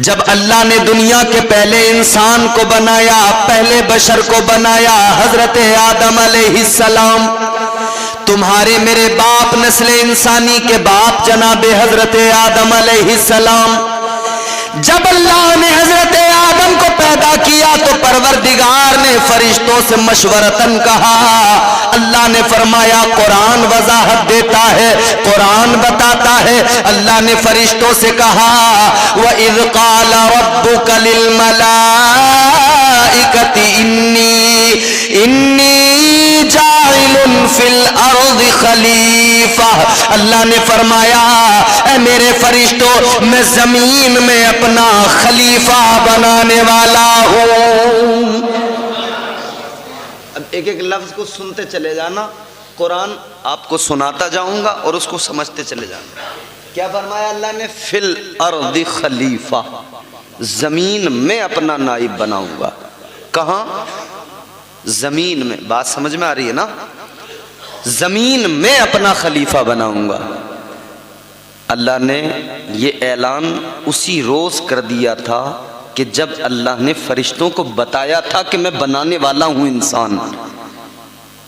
جب اللہ نے دنیا کے پہلے انسان کو بنایا، پہلے بشر کو بنایا، حضرت آدم علیہ السلام، تمہارے میرے باپ نسل انسانی کے باپ جناب حضرت آدم علیہ السلام، جب اللہ نے حضرت آدم کو پیدا کیا تو پروردگار نے فرشتوں سے مشورتاً کہا، اللہ نے فرمایا قرآن وضاحت دیتا ہے، قرآن بتاتا ہے، اللہ نے فرشتوں سے کہا وَإِذْ قَالَ رَبُّكَ لِلْمَلَائِكَةِ إِنِّي جَاعِلٌ فِي الْأَرْضِ خَلِيفَةً، اللہ نے فرمایا اے میرے فرشتوں میں زمین میں اپنا خلیفہ بنانے والا ہوں۔ اب ایک ایک لفظ کو سنتے چلے جانا، قرآن آپ کو سناتا جاؤں گا اور اس کو سمجھتے چلے جانا۔ کیا فرمایا اللہ نے؟ فی الارض خلیفہ، زمین میں اپنا نائب بناؤں گا۔ کہاں؟ زمین میں۔ بات سمجھ میں آ رہی ہے نا؟ زمین میں اپنا خلیفہ بناؤں گا۔ اللہ نے یہ اعلان اسی روز کر دیا تھا کہ جب اللہ نے فرشتوں کو بتایا تھا کہ میں بنانے والا ہوں انسان۔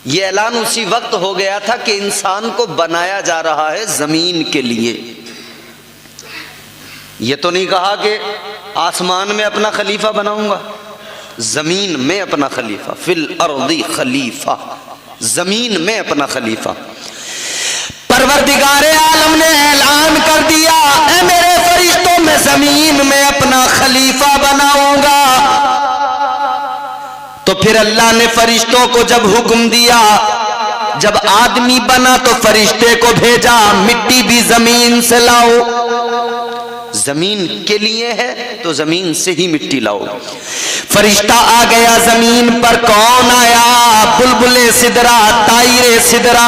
یہ اعلان اسی وقت ہو گیا تھا کہ انسان کو بنایا جا رہا ہے زمین کے لیے۔ یہ تو نہیں کہا کہ آسمان میں اپنا خلیفہ بناؤں گا، زمین میں اپنا خلیفہ، فی الارض خلیفہ، زمین میں اپنا خلیفہ۔ پروردگار عالم نے اعلان کر دیا اے میرے فرشتوں میں زمین میں اپنا خلیفہ بناؤں گا۔ تو پھر اللہ نے فرشتوں کو جب حکم دیا، جب آدمی بنا تو فرشتے کو بھیجا مٹی بھی زمین سے لاؤ، زمین کے لیے ہے تو زمین سے ہی مٹی لاؤ۔ فرشتہ آ گیا زمین پر، کون آیا؟ بلبل سدرا، طائر سدرا،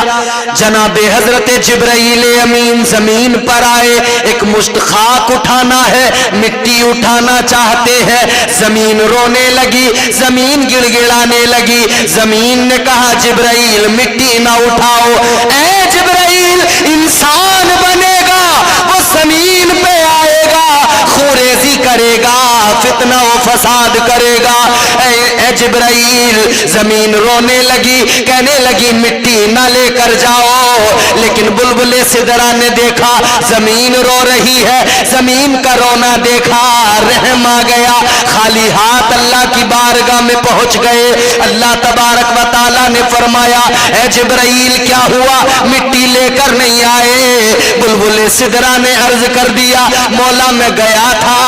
جناب حضرت جبرائیل امین زمین پر آئے۔ ایک مشت خاک اٹھانا ہے، مٹی اٹھانا چاہتے ہیں، زمین رونے لگی، زمین گڑ گڑانے لگی۔ زمین نے کہا جبرائیل مٹی نہ اٹھاؤ، اے جبرائیل انسان بنے گا، وہ زمین پہ آئے گا، خوریزی کرے گا، فتنہ و فساد کرے گا۔ اے جبرائیل، زمین رونے لگی، کہنے لگی مٹی نہ لے کر جاؤ، لیکن بلبل سدرا نے دیکھا زمین رو رہی ہے، زمین کا رونا دیکھا، رحم آ گیا، خالی ہاتھ اللہ کی بارگاہ میں پہنچ گئے۔ اللہ تبارک و تعالیٰ نے فرمایا اے جبرائیل کیا ہوا، مٹی لے کر نہیں آئے؟ بلبل سدرا نے عرض کر دیا مولا میں گیا تھا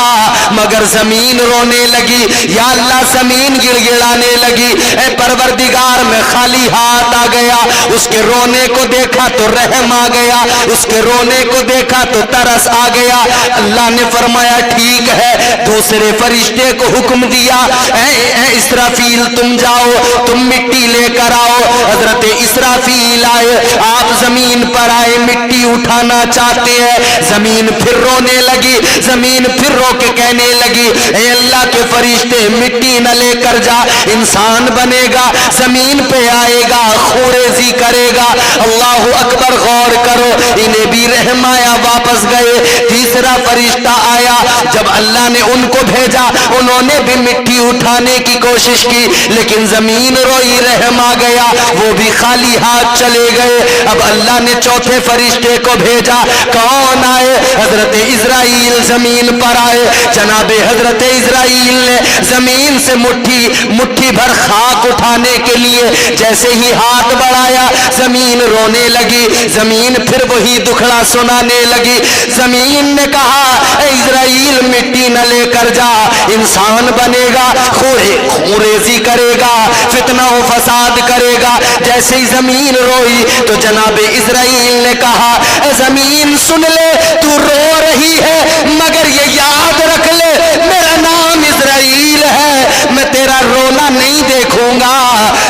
مگر زمین رونے لگی، یا اللہ زمین گڑ گڑانے لگی، اے پروردگار میں خالی ہاتھ آ گیا، اس کے رونے کو دیکھا تو رحم آ گیا، اس کے رونے کو دیکھا تو ترس آ گیا۔ اللہ نے فرمایا ٹھیک ہے، دوسرے فرشتے کو حکم دیا اے اسرافیل تم جاؤ، تم مٹی لے کر آؤ۔ حضرت اسرافیل آئے، آپ زمین پر آئے، مٹی اٹھانا چاہتے ہیں، زمین پھر رونے لگی، زمین پھر رو کے کہنے لگی اے اللہ کے فرشتے مٹی نہ لے کر جا، انسان بنے گا، زمین پہ آئے گا، خوریزی کرے گا۔ اللہ اکبر، غور کرو، انہیں بھی رحم آیا، واپس گئے۔ تیسرا فرشتہ آیا، جب اللہ نے ان کو بھیجا انہوں نے بھی مٹی اٹھانے کی کوشش کی، لیکن زمین روئی، رحم آ گیا، وہ بھی خالی ہاتھ چلے گئے۔ اب اللہ نے چوتھے فرشتے کو بھیجا، کون آئے؟ حضرت اسرائیل زمین پر آئے۔ جناب حضرت اسرائیل نے زمین سے مٹھی بھر خاک اٹھانے کے لیے جیسے ہی ہاتھ بڑھایا، زمین رونے لگی، زمین پھر وہی دکھڑا سنانے لگی۔ زمین نے کہا اے اسرائیل مٹی نہ لے کر جا، انسان بنے گا، خوریزی کرے گا، فتنہ و فساد کرے گا۔ جیسے ہی زمین روئی تو جناب اسرائیل نے کہا اے زمین سن لے، تو رو رہی ہے مگر یہ یاد رکھ لے میرا نام اسرائیل ہے، میں تیرا رونا نہیں دیکھوں گا،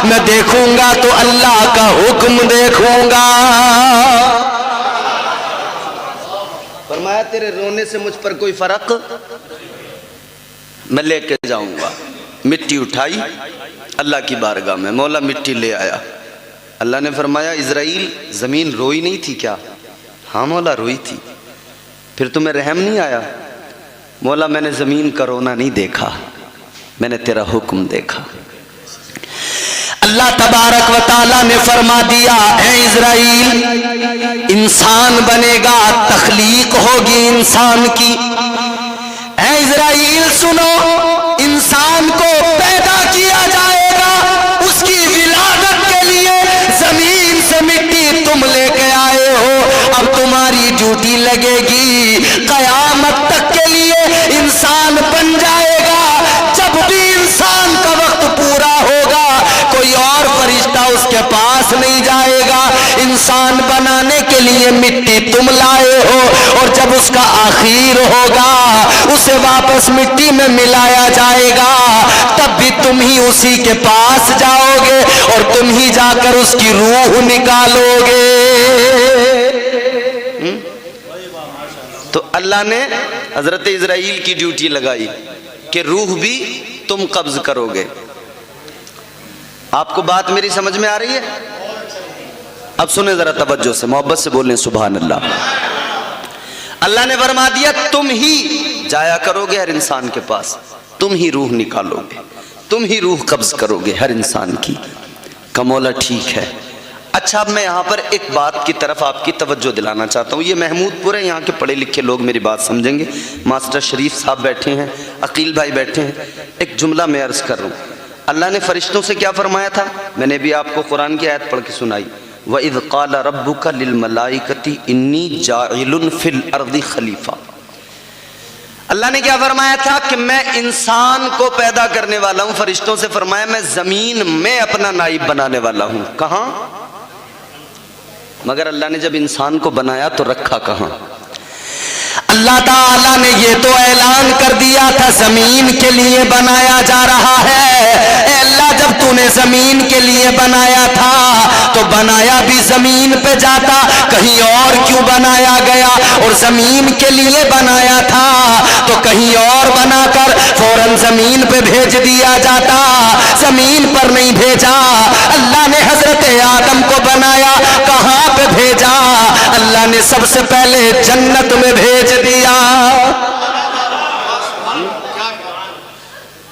میں دیکھوں گا تو اللہ کا حکم دیکھوں گا۔ فرمایا تیرے رونے سے مجھ پر کوئی فرق میں لے کے جاؤں گا۔ مٹی اٹھائی اللہ کی بارگاہ میں، مولا مٹی لے آیا۔ اللہ نے فرمایا اسرائیل زمین روئی نہیں تھی کیا؟ ہاں مولا روئی تھی۔ پھر تمہیں رحم نہیں آیا؟ مولا میں نے زمین کا رونا نہیں دیکھا، میں نے تیرا حکم دیکھا۔ اللہ تبارک و تعالیٰ نے فرما دیا اے اسرائیل انسان بنے گا، تخلیق ہوگی انسان کی۔ اے اسرائیل سنو، انسان کو پیدا کیا جائے گا، اس کی ولادت کے لیے زمین سے مٹی تم لے کے آئے ہو، اب تمہاری ڈیوٹی لگے گی قیامت تک کے لیے انسان بن جائے گا۔ جب بھی انسان کا وقت پورا ہوگا کوئی اور فرشتہ اس کے پاس نہیں جائے گا، انسان بنانے کے لیے مٹی تم لائے ہو، اور جب اس کا آخر ہوگا اسے واپس مٹی میں ملایا جائے گا، تب بھی تم ہی اسی کے پاس جاؤ گے اور تم ہی جا کر اس کی روح نکالو گے۔ تو اللہ نے حضرت اسرائیل کی ڈیوٹی لگائی کہ روح بھی تم قبض کرو گے۔ آپ کو بات میری سمجھ میں آ رہی ہے؟ اب سنیں ذرا توجہ سے، محبت سے بولیں سبحان اللہ۔ اللہ نے فرما دیا تم ہی جایا کرو گے ہر انسان کے پاس، تم ہی روح نکالو گے، تم ہی روح قبض کرو گے ہر انسان کی۔ کمولا ٹھیک ہے۔ اچھا اب میں یہاں پر ایک بات کی طرف آپ کی توجہ دلانا چاہتا ہوں، یہ محمود پورے یہاں کے پڑھے لکھے لوگ میری بات سمجھیں گے، ماسٹر شریف صاحب بیٹھے ہیں، عقیل بھائی بیٹھے ہیں، ایک جملہ میں عرض کر رہا ہوں۔ اللہ نے فرشتوں سے کیا فرمایا تھا؟ میں نے بھی آپ کو قرآن کی آیت پڑھ کے سنائی، وَإِذْ قَالَ رَبُّكَ لِلْمَلَائِكَةِ إِنِّي جَاعِلٌ فِي الْأَرْضِ خلیفہ۔ اللہ نے کیا فرمایا تھا کہ میں انسان کو پیدا کرنے والا ہوں، فرشتوں سے فرمایا میں زمین میں اپنا نائب بنانے والا ہوں۔ کہاں؟ مگر اللہ نے جب انسان کو بنایا تو رکھا کہاں؟ اللہ تعالیٰ نے یہ تو اعلان کر دیا تھا زمین کے لیے بنایا جا رہا ہے۔ اے اللہ جب تو نے زمین کے لیے بنایا تھا تو بنایا بھی زمین پہ جاتا، کہیں اور کیوں بنایا گیا؟ اور زمین کے لیے بنایا تھا تو کہیں اور بنا کر فوراً زمین پہ بھیج دیا جاتا، زمین پر نہیں بھیجا۔ اللہ نے حضرت آدم کو بنایا، کہاں پہ بھیجا؟ اللہ نے سب سے پہلے جنت میں بھیج دیا۔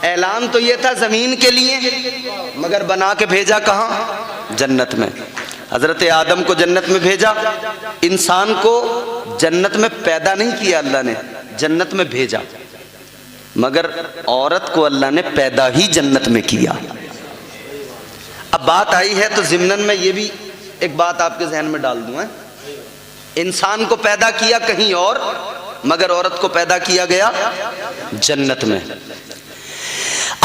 اعلان تو یہ تھا زمین کے لیے، مگر بنا کے بھیجا کہاں؟ جنت میں۔ حضرت آدم کو جنت میں بھیجا، انسان کو جنت میں پیدا نہیں کیا اللہ نے، جنت میں بھیجا، مگر عورت کو اللہ نے پیدا ہی جنت میں کیا۔ اب بات آئی ہے تو ضمناً میں یہ بھی ایک بات آپ کے ذہن میں ڈال دوں، انسان کو پیدا کیا کہیں اور، مگر عورت کو پیدا کیا گیا جنت میں۔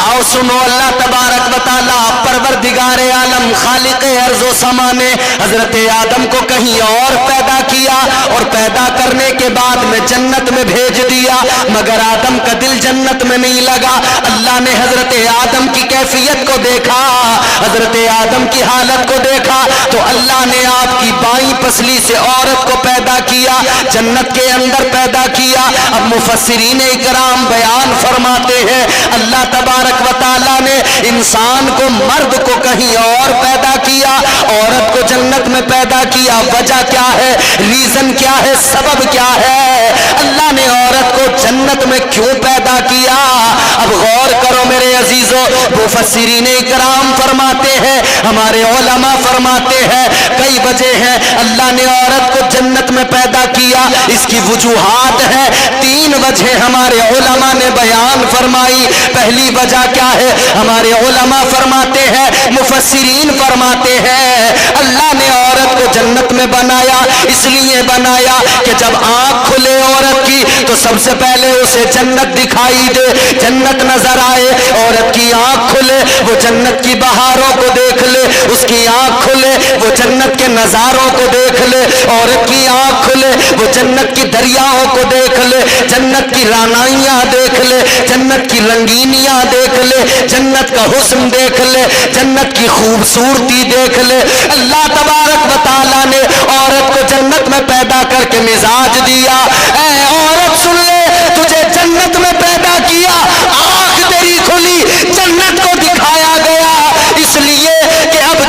آؤ سنو، اللہ تبارک و تعالیٰ پروردگار عالم خالق ارض و سما نے حضرت آدم کو کہیں اور پیدا کیا، اور پیدا کرنے کے بعد میں جنت میں بھیج دیا، مگر آدم کا دل جنت میں نہیں لگا۔ اللہ نے حضرت آدم کی کیفیت کو دیکھا، حضرت آدم کی حالت کو دیکھا، تو اللہ نے آپ کی بائیں پسلی سے عورت کو پیدا کیا، جنت کے اندر پیدا کیا۔ اب مفسرین اکرام بیان فرماتے ہیں اللہ تبارک و تعالیٰ نے انسان کو، مرد کو کہیں اور پیدا کیا، عورت کو جنت میں پیدا کیا۔ وجہ کیا ہے؟ ریزن کیا ہے؟ سبب کیا ہے؟ اللہ نے عورت کو جنت میں کیوں پیدا کیا؟ اب غور کرو میرے عزیزو، مفسرین اکرام فرماتے ہیں، ہمارے علماء فرماتے ہیں کئی وجہ ہیں اللہ نے عورت کو جنت میں پیدا کیا۔ اس کی وجوہات ہیں، 3 وجہ ہمارے علماء نے بیان فرمائی۔ پہلی وجہ کیا ہے؟ ہمارے علماء فرماتے ہیں، مفسرین فرماتے ہیں اللہ نے عورت کو جنت میں بنایا، اس لیے بنایا کہ جب آنکھ کھلے عورت کی تو سب سے پہلے اسے جنت دکھائی دے، جنت نظر آئے۔ عورت کی آنکھ کھلے وہ جنت کی بہاروں کو دیکھ لے، اس کی آنکھ کھلے وہ جنت کے نظاروں کو دیکھ لے، عورت کی آنکھ کھلے وہ جنت کی دریاؤں کو دیکھ لے، جنت کی رانائیاں دیکھ لے، جنت کی رنگینیاں دیکھ لے، جنت کا حسن دیکھ لے، جنت کی خوبصورتی دیکھ لے۔ اللہ تبارک و تعالیٰ نے عورت کو جنت میں پیدا کر کے مزاج دیا، اے عورت سن لے، تجھے جنت میں پیدا کیا، آنکھ تیری کھلی، جنت کو دکھایا گیا، اس لیے کہ اب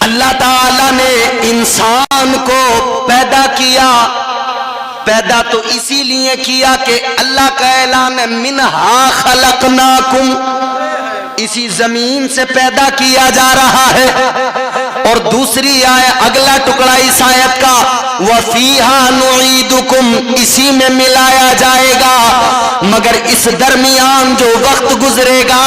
اللہ تعالی نے انسان کو پیدا کیا، پیدا تو اسی لیے کیا کہ اللہ کا اعلان ہے منہا خلقناکم، اسی زمین سے پیدا کیا جا رہا ہے۔ اور دوسری آیت، اگلا ٹکڑا اس آیت کا وَفِيهَا نُعِيدُكُمْ، اسی میں ملایا جائے گا، مگر اس درمیان جو وقت گزرے گا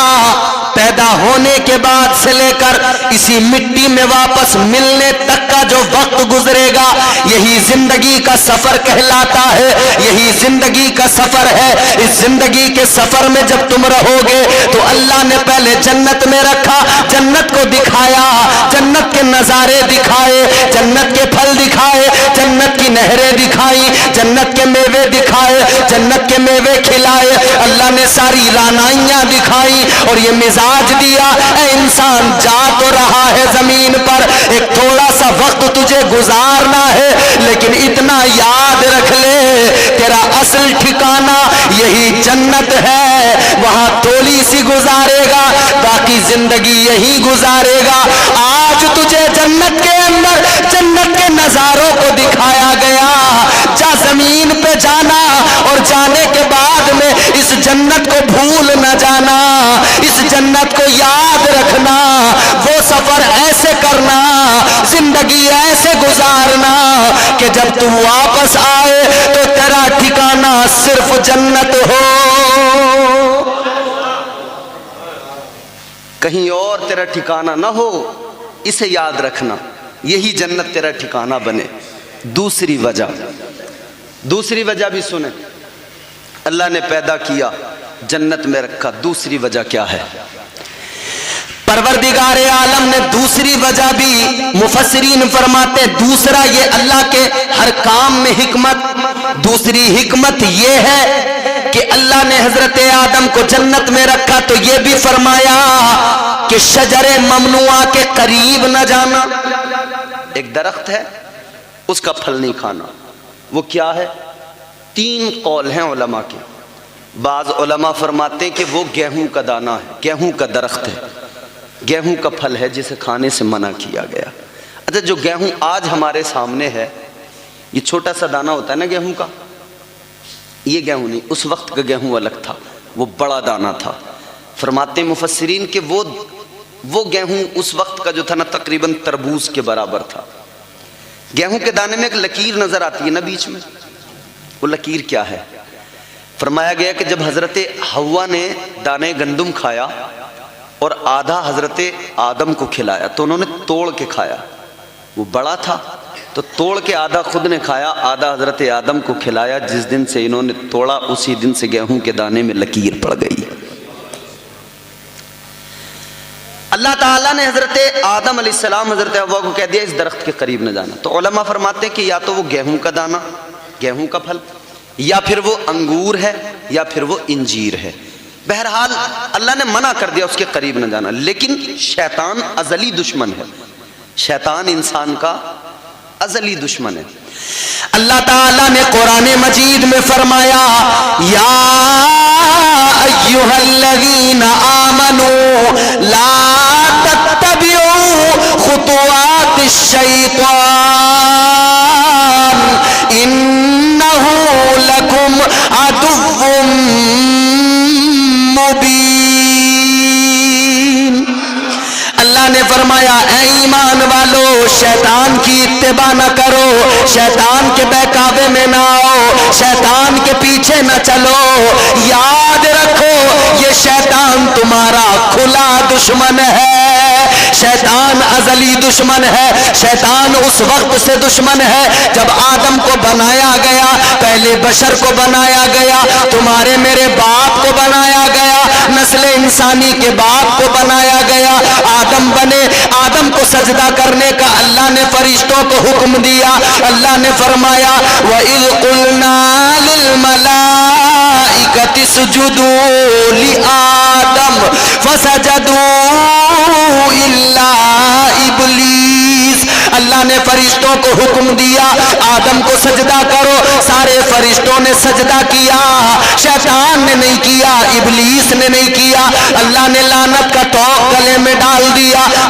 پیدا ہونے کے بعد سے لے کر اسی مٹی میں واپس ملنے تک کا جو وقت گزرے گا یہی زندگی کا سفر کہلاتا ہے، یہی زندگی کا سفر ہے۔ اس زندگی کے سفر میں جب تم رہو گے تو اللہ نے پہلے جنت میں رکھا، جنت کو دکھایا، جنت کے نظارے دکھائے، جنت کے پھل دکھائے، جنت کی نہریں دکھائی، جنت کے میوے دکھائے، جنت کے میوے کھلائے، اللہ نے ساری رعنائیاں دکھائی اور یہ مزاج دیا، اے انسان جا تو رہا ہے زمین پر، ایک تھوڑا سا وقت تجھے گزارنا ہے، لیکن اتنا یاد رکھ لے تیرا اصل ٹھکانہ یہی جنت ہے، وہاں تھوڑی سی گزارے گا باقی زندگی یہی گزارے گا۔ آج تجھے جنت کے اندر جنت کے نظاروں کو دکھایا گیا، جا زمین پہ جانا اور جانے کے بعد میں اس جنت کو بھول نہ جانا، اس جنت کو یاد رکھنا، وہ سفر ایسے کرنا، زندگی ایسے گزارنا کہ جب تو واپس آئے تو تیرا ٹھکانہ صرف جنت ہو، کہیں اور تیرا ٹھکانہ نہ ہو، اسے یاد رکھنا، یہی جنت تیرا ٹھکانہ بنے۔ دوسری وجہ بھی سنیں، اللہ نے پیدا کیا جنت میں رکھا، دوسری وجہ کیا ہے؟ پروردگار عالم نے دوسری وجہ بھی مفسرین فرماتے، دوسرا یہ اللہ کے ہر کام میں حکمت، دوسری حکمت یہ ہے کہ اللہ نے حضرت آدم کو جنت میں رکھا تو یہ بھی فرمایا کہ شجر ممنوعہ کے قریب نہ جانا، ایک درخت ہے اس کا پھل نہیں کھانا، وہ کیا ہے؟ 3 قول ہیں علماء کے، بعض علماء فرماتے ہیں کہ وہ گیہوں کا دانہ ہے، گیہوں کا درخت ہے، گیہوں کا پھل ہے جسے کھانے سے منع کیا گیا۔ اچھا جو گیہوں آج ہمارے سامنے ہے، یہ چھوٹا سا دانہ ہوتا ہے نا گیہوں کا، یہ گیہوں نہیں، اس وقت کا گیہوں الگ تھا، وہ بڑا دانہ تھا۔ فرماتے ہیں مفسرین کہ وہ گیہوں اس وقت کا جو تھا نا تقریباً تربوز کے برابر تھا۔ گیہوں کے دانے میں ایک لکیر نظر آتی ہے نا بیچ میں، وہ لکیر کیا ہے؟ فرمایا گیا کہ جب حضرت حوا نے دانے گندم کھایا اور آدھا حضرت آدم کو کھلایا تو انہوں نے توڑ کے کھایا، وہ بڑا تھا تو توڑ کے آدھا خود نے کھایا، آدھا حضرت آدم کو کھلایا، جس دن سے انہوں نے توڑا اسی دن سے گیہوں کے دانے میں لکیر پڑ گئی۔ اللہ تعالیٰ نے حضرت آدم علیہ السلام حضرت حوا کو کہہ دیا اس درخت کے قریب نہ جانا، تو علماء فرماتے ہیں کہ یا تو وہ گیہوں کا دانہ، گیہوں کا پھل، یا پھر وہ انگور ہے، یا پھر وہ انجیر ہے، بہرحال اللہ نے منع کر دیا اس کے قریب نہ جانا۔ لیکن شیطان ازلی دشمن ہے، شیطان انسان کا ازلی دشمن ہے۔ اللہ تعالیٰ نے قرآن مجید میں فرمایا یا ایھا الذین آمنوا لا تتبعوا خطوات الشیطان انہ لکم عدو مبین۔ اللہ نے فرمایا اے ایمان والو شیطان کی اتباع نہ کرو، شیطان کے بہکاوے میں نہ آؤ، شیطان کے پیچھے نہ چلو، یاد رکھو یہ شیطان تمہارا کھلا دشمن ہے، شیطان ازلی دشمن ہے، شیطان اس وقت سے دشمن ہے جب آدم کو بنایا گیا، پہلے بشر کو بنایا گیا، تمہارے میرے باپ کو بنایا گیا، نسل انسانی کے باپ کو بنایا گیا، آدم بنے، آدم کو سجدہ کرنے کا اللہ نے فرشتوں کو حکم دیا، اللہ نے فرمایا وَإِذْ قُلْنَا لِلْمَلَائِكَةِ اسْجُدُوا لِآدَمَ فَسَجَدُوا إِلَّا إِبْلِيسَ، اللہ نے فرشتوں کو حکم دیا آدم کو سجدہ کرو، سارے فرشتوں نے سجدہ کیا، شیطان نے نہیں کیا، ابلیس نے نہیں کیا، اللہ نے لعنت کا توق گلے میں ڈال دیا،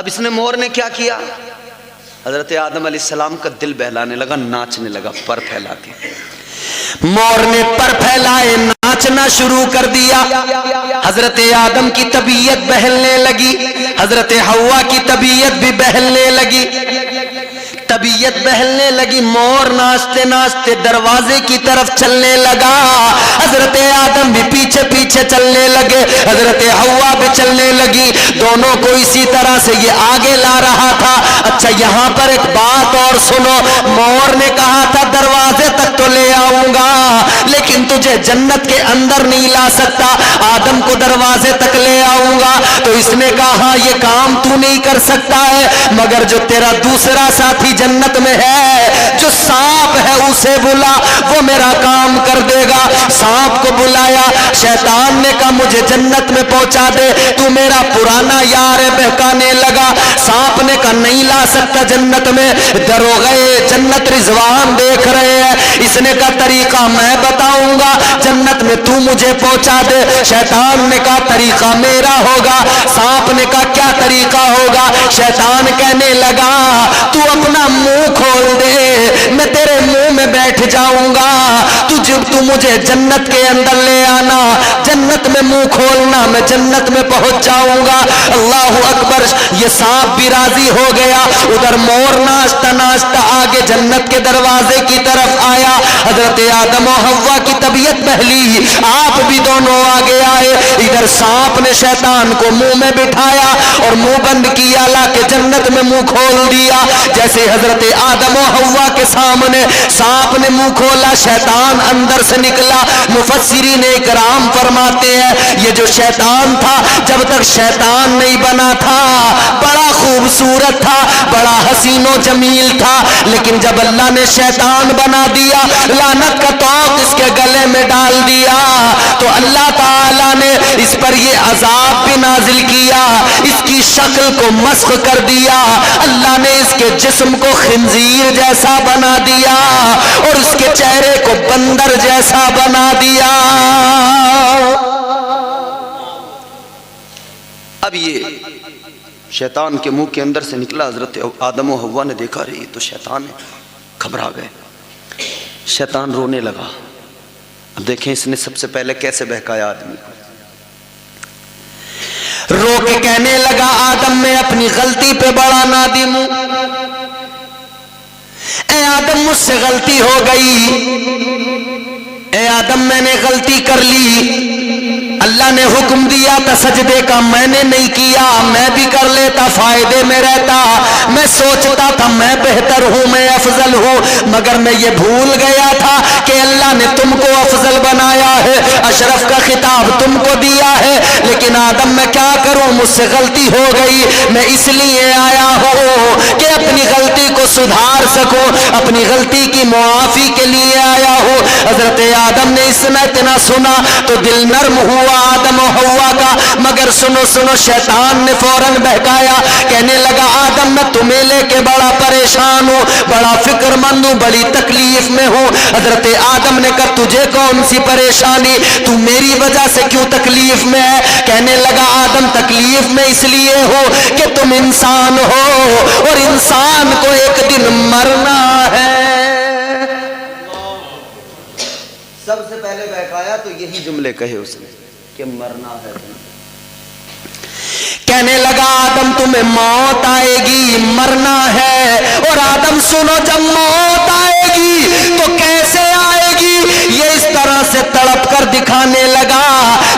اب اس نے مور نے کیا کیا؟ حضرت آدم علیہ السلام کا دل بہلانے لگا، ناچنے لگا پر پھیلا کے۔ مور نے پر پھیلائے ناچنا شروع کر دیا، حضرت آدم کی طبیعت بہلنے لگی، حضرت حوا کی طبیعت بھی بہلنے لگی، طبیعت بہلنے لگی۔ مور ناچتے ناچتے دروازے کی طرف چلنے لگا، حضرت آدم بھی پیچھے پیچھے چلنے لگے، حضرت حوا بھی چلنے لگی، دونوں کو اسی طرح سے یہ آگے لا رہا تھا۔ اچھا یہاں پر ایک بات اور سنو، مور نے کہا تھا دروازے تک تو لے آؤں گا لیکن تجھے جنت کے اندر نہیں لا سکتا، آدم کو دروازے تک لے آؤں گا۔ تو اس نے کہا یہ کام تو نہیں کر سکتا ہے، مگر جو تیرا دوسرا ساتھی جنت میں ہے، جو سانپ ہے اسے بلا، وہ میرا کام کر دے گا۔ سانپ کو بلایا، شیطان نے کہا مجھے جنت میں پہنچا دے، تو میرا پرانا یار ہے، بہکانے لگا۔ سانپ نے کہا نہیں لا سکتا جنت میں، دروغے جنت رضوان دیکھ رہے ہیں۔ اس نے کہا طریقہ میں بتاؤں گا، جنت میں تو مجھے پہنچا دے۔ شیطان نے کہا طریقہ میرا ہوگا۔ سانپ نے کہا کیا طریقہ ہوگا؟ شیطان کہنے لگا تو اپنا منہ کھول دے، میں تیرے منہ میں بیٹھ جاؤں گا، تو مجھے جنت کے اندر لے آنا، جنت میں منہ کھولنا، میں جنت میں پہنچ جاؤں گا۔ اللہ اکبر۔ یہ سانپ بھی راضی ہو گیا، ادھر مور ناچتا ناچتا آگے جنت کے دروازے کی طرف آیا۔ حضرت آدم و حوا کی طبیعت بہلی، آپ بھی دونوں آگے آئے۔ ادھر سانپ نے شیطان کو منہ میں بٹھایا اور منہ بند کیا، لا کے جنت میں منہ کھول دیا۔ جیسے حضرت آدم و حوا کے سامنے سانپ نے منہ کھولا، شیطان اندر سے نکلا۔ مفسرین اکرام فرماتے ہیں یہ جو شیطان تھا، جب تک شیطان نہیں بنا تھا بڑا خوبصورت تھا، بڑا حسین و جمیل تھا، لیکن جب اللہ نے شیطان بنا دیا، لعنت کا طوق اس کے گلے میں ڈال دیا، تو اللہ تعالیٰ نے اس پر یہ عذاب بھی نازل کیا، اس کی شکل کو مسخ کر دیا، اللہ نے اس کے جسم کو خنزیر جیسا بنا دیا اور اس کے چہرے کو بندر جیسا بنا دیا۔ اب یہ شیطان کے منہ کے اندر سے نکلا، حضرت آدم و حوا نے دیکھا رہی تو شیطان ہے، گھبرا گئے، شیطان رونے لگا۔ اب دیکھیں اس نے سب سے پہلے کیسے بہکایا آدمی کو، رو کے کہنے لگا آدم میں اپنی غلطی پہ بڑا نادم ہوں، اے آدم مجھ سے غلطی ہو گئی، اے آدم میں نے غلطی کر لی، اللہ نے حکم دیا تھا سجدے کا، میں نے نہیں کیا، میں بھی کر لیتا فائدے میں رہتا، میں سوچتا تھا میں بہتر ہوں، میں افضل ہوں، مگر میں یہ بھول گیا تھا کہ اللہ نے تم کو افضل بنایا ہے، اشرف کا خطاب تم کو دیا ہے، لیکن آدم میں کیا کروں، مجھ سے غلطی ہو گئی، میں اس لیے آیا ہوں کہ اپنی غلطی کو سدھار سکوں، اپنی غلطی کی معافی کے لیے آیا ہوں۔ حضرت آدم نے اس میں اتنا سنا تو دل نرم ہوا آدم و حوا کا، مگر سنو سنو، شیطان نے فوراً بہکایا، کہنے لگا آدم میں تمہیں لے کے بڑا پریشان ہوں، بڑا فکر مند ہوں، بڑی تکلیف میں ہوں۔ حضرت آدم نے کہا تجھے کون سی پریشانی، تو میری وجہ سے کیوں تکلیف میں ہے؟ کہنے لگا آدم تکلیف میں اس لیے ہو کہ تم انسان ہو اور انسان کو ایک دن مرنا ہے۔ سب سے پہلے بہکایا تو یہی جملے کہے اس نے کہ مرنا ہے۔ کہنے لگا آدم تمہیں موت آئے گی، مرنا ہے، اور آدم سنو جب موت آئے گی تو کیسے آئے گی، یہ اس طرح سے تڑپ کر دکھانے لگا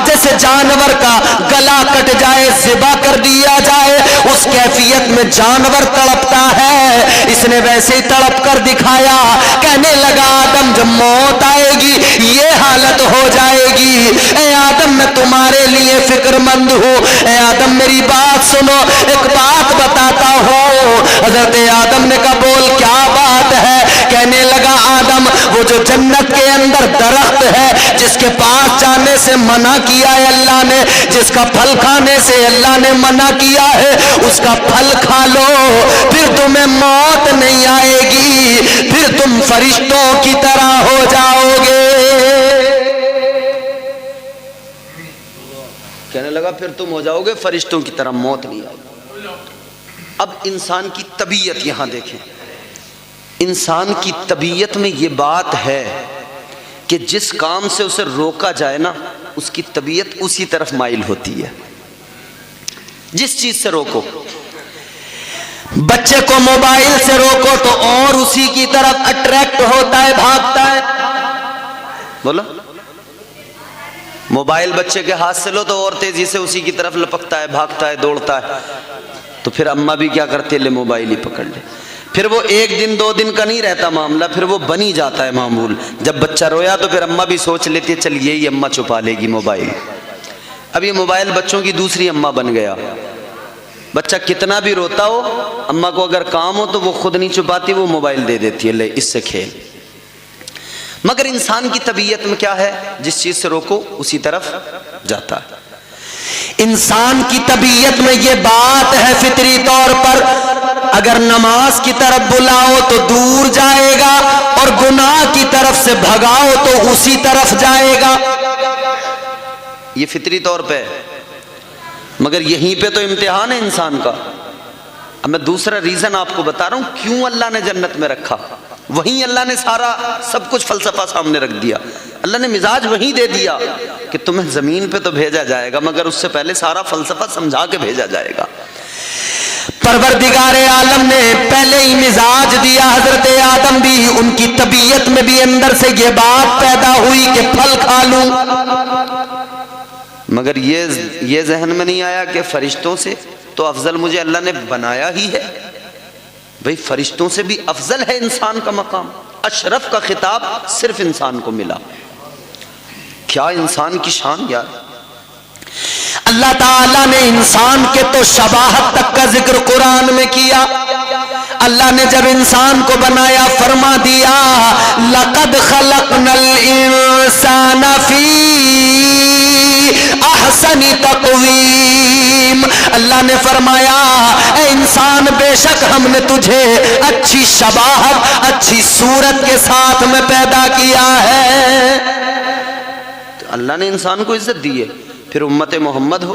جیسے جانور کا گلا کٹ جائے، ذبح کر دیا جائے، اس کیفیت میں جانور تڑپتا ہے، اس نے ویسے ہی تڑپ کر دکھایا۔ کہنے لگا آدم جب موت آئے گی یہ حالت ہو جائے گی، اے آدم میں تمہارے لیے فکر مند ہوں، اے آدم میری بات سنو، ایک بات بتاتا ہوں۔ حضرت آدم نے کہا بول کیا بات ہے؟ کہنے لگا آدم وہ جو جنت کے اندر درخت ہے جس کے پاس جانے سے منع کیا ہے اللہ نے، جس کا پھل کھانے سے اللہ نے منع کیا ہے، اس کا پھل کھا لو، پھر تمہیں موت نہیں آئے گی، پھر تم فرشتوں کی طرح ہو جاؤ گے۔ کہنے لگا پھر تم ہو جاؤ گے فرشتوں کی طرح، موت نہیں آئے گی۔ اب انسان کی طبیعت یہاں دیکھیں، انسان کی طبیعت میں یہ بات ہے کہ جس کام سے اسے روکا جائے نا، اس کی طبیعت اسی طرف مائل ہوتی ہے۔ جس چیز سے روکو، بچے کو موبائل سے روکو تو اور اسی کی طرف اٹریکٹ ہوتا ہے، بھاگتا ہے۔ بولو، موبائل بچے کے ہاتھ سے لو تو اور تیزی سے اسی کی طرف لپکتا ہے، بھاگتا ہے، دوڑتا ہے۔ تو پھر اماں بھی کیا کرتے، لے موبائل ہی پکڑ لے۔ پھر وہ ایک دن دو دن کا نہیں رہتا معاملہ، پھر وہ بنی جاتا ہے معمول۔ جب بچہ رویا تو پھر اماں بھی سوچ لیتی ہے چل یہی اماں چھپا لے گی موبائل۔ اب یہ موبائل بچوں کی دوسری اماں بن گیا۔ بچہ کتنا بھی روتا ہو، اماں کو اگر کام ہو تو وہ خود نہیں چھپاتی، وہ موبائل دے دیتی ہے، لے اس سے کھیل۔ مگر انسان کی طبیعت میں کیا ہے، جس چیز سے روکو اسی طرف جاتا ہے۔ انسان کی طبیعت میں یہ بات ہے فطری طور پر، اگر نماز کی طرف بلاؤ تو دور جائے گا، اور گناہ کی طرف سے بھگاؤ تو اسی طرف جائے گا۔ یہ فطری طور پہ ہے، مگر یہیں پہ تو امتحان ہے انسان کا۔ اب میں دوسرا ریزن آپ کو بتا رہا ہوں کیوں اللہ نے جنت میں رکھا۔ وہیں اللہ نے سارا سب کچھ فلسفہ سامنے رکھ دیا، اللہ نے مزاج وہیں دے دیا کہ تمہیں زمین پہ تو بھیجا جائے گا، مگر اس سے پہلے سارا فلسفہ سمجھا کے بھیجا جائے گا۔ پروردگار عالم نے پہلے ہی مزاج دیا، حضرت آدم بھی، ان کی طبیعت میں بھی اندر سے یہ بات پیدا ہوئی کہ پھل کھا لوں، مگر یہ ذہن میں نہیں آیا کہ فرشتوں سے تو افضل مجھے اللہ نے بنایا ہی ہے۔ بھئی فرشتوں سے بھی افضل ہے انسان کا مقام، اشرف کا خطاب صرف انسان کو ملا۔ کیا انسان کی شان یار! اللہ تعالیٰ نے انسان کے تو شباہت تک کا ذکر قرآن میں کیا۔ اللہ نے جب انسان کو بنایا فرما دیا لَقَدْ خَلَقْنَا الْإِنسَانَ فِي أَحْسَنِ تَقْوِيمٍ۔ اللہ نے فرمایا اے انسان، بے شک ہم نے تجھے اچھی شباہت، اچھی صورت کے ساتھ میں پیدا کیا ہے۔ تو اللہ نے انسان کو عزت دی ہے، پھر امت محمد ہو،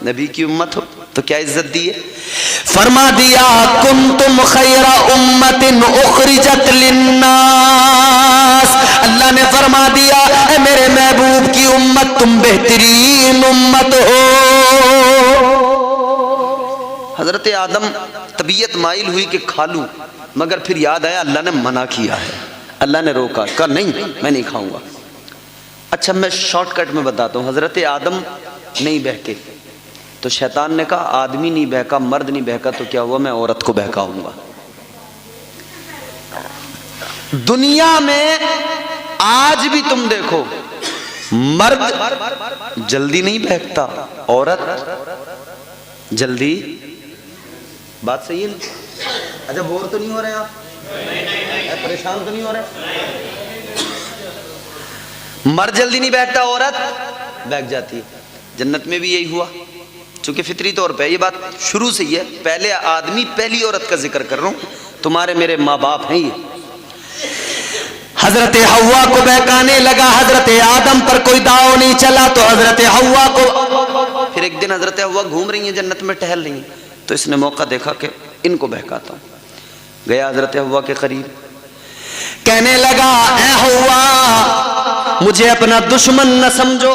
نبی کی امت ہو تو کیا عزت دی ہے؟ فرما دیا کنتم خیر امت اخرجت للناس۔ اللہ نے فرما دیا اے میرے محبوب کی امت، تم بہترین امت ہو۔ حضرت آدم طبیعت مائل ہوئی کہ کھا لوں، مگر پھر یاد آیا اللہ نے منع کیا ہے، اللہ نے روکا، کہا نہیں میں نہیں کھاؤں گا۔ اچھا میں شارٹ کٹ میں بتاتا ہوں، حضرت آدم نہیں بہکے تو شیطان نے کہا آدمی نہیں بہکا، مرد نہیں بہکا تو کیا ہوا، میں عورت کو بہکاؤں گا۔ دنیا میں آج بھی تم دیکھو مرد جلدی نہیں بہکتا، عورت جلدی۔ بات صحیح ہے؟ اچھا بور تو نہیں ہو رہے آپ؟ پریشان تو نہیں ہو رہے؟ مرد جلدی نہیں بہکتا، عورت بہک جاتی ہے۔ جنت میں بھی یہی ہوا، چونکہ فطری طور پہ یہ بات شروع سے ہی ہے، پہلے آدمی پہلی عورت کا ذکر کر رہا ہوں، تمہارے میرے ماں باپ ہیں یہ۔ حضرت حوا کو بہکانے لگا، حضرت آدم پر کوئی داؤ نہیں چلا تو حضرت حوا کو۔ پھر ایک دن حضرت حوا گھوم رہی ہیں جنت میں، ٹہل رہی ہیں، تو اس نے موقع دیکھا کہ ان کو بہکاتا ہوں۔ گیا حضرت حوا کے قریب، کہنے لگا اے حوا مجھے اپنا دشمن نہ سمجھو۔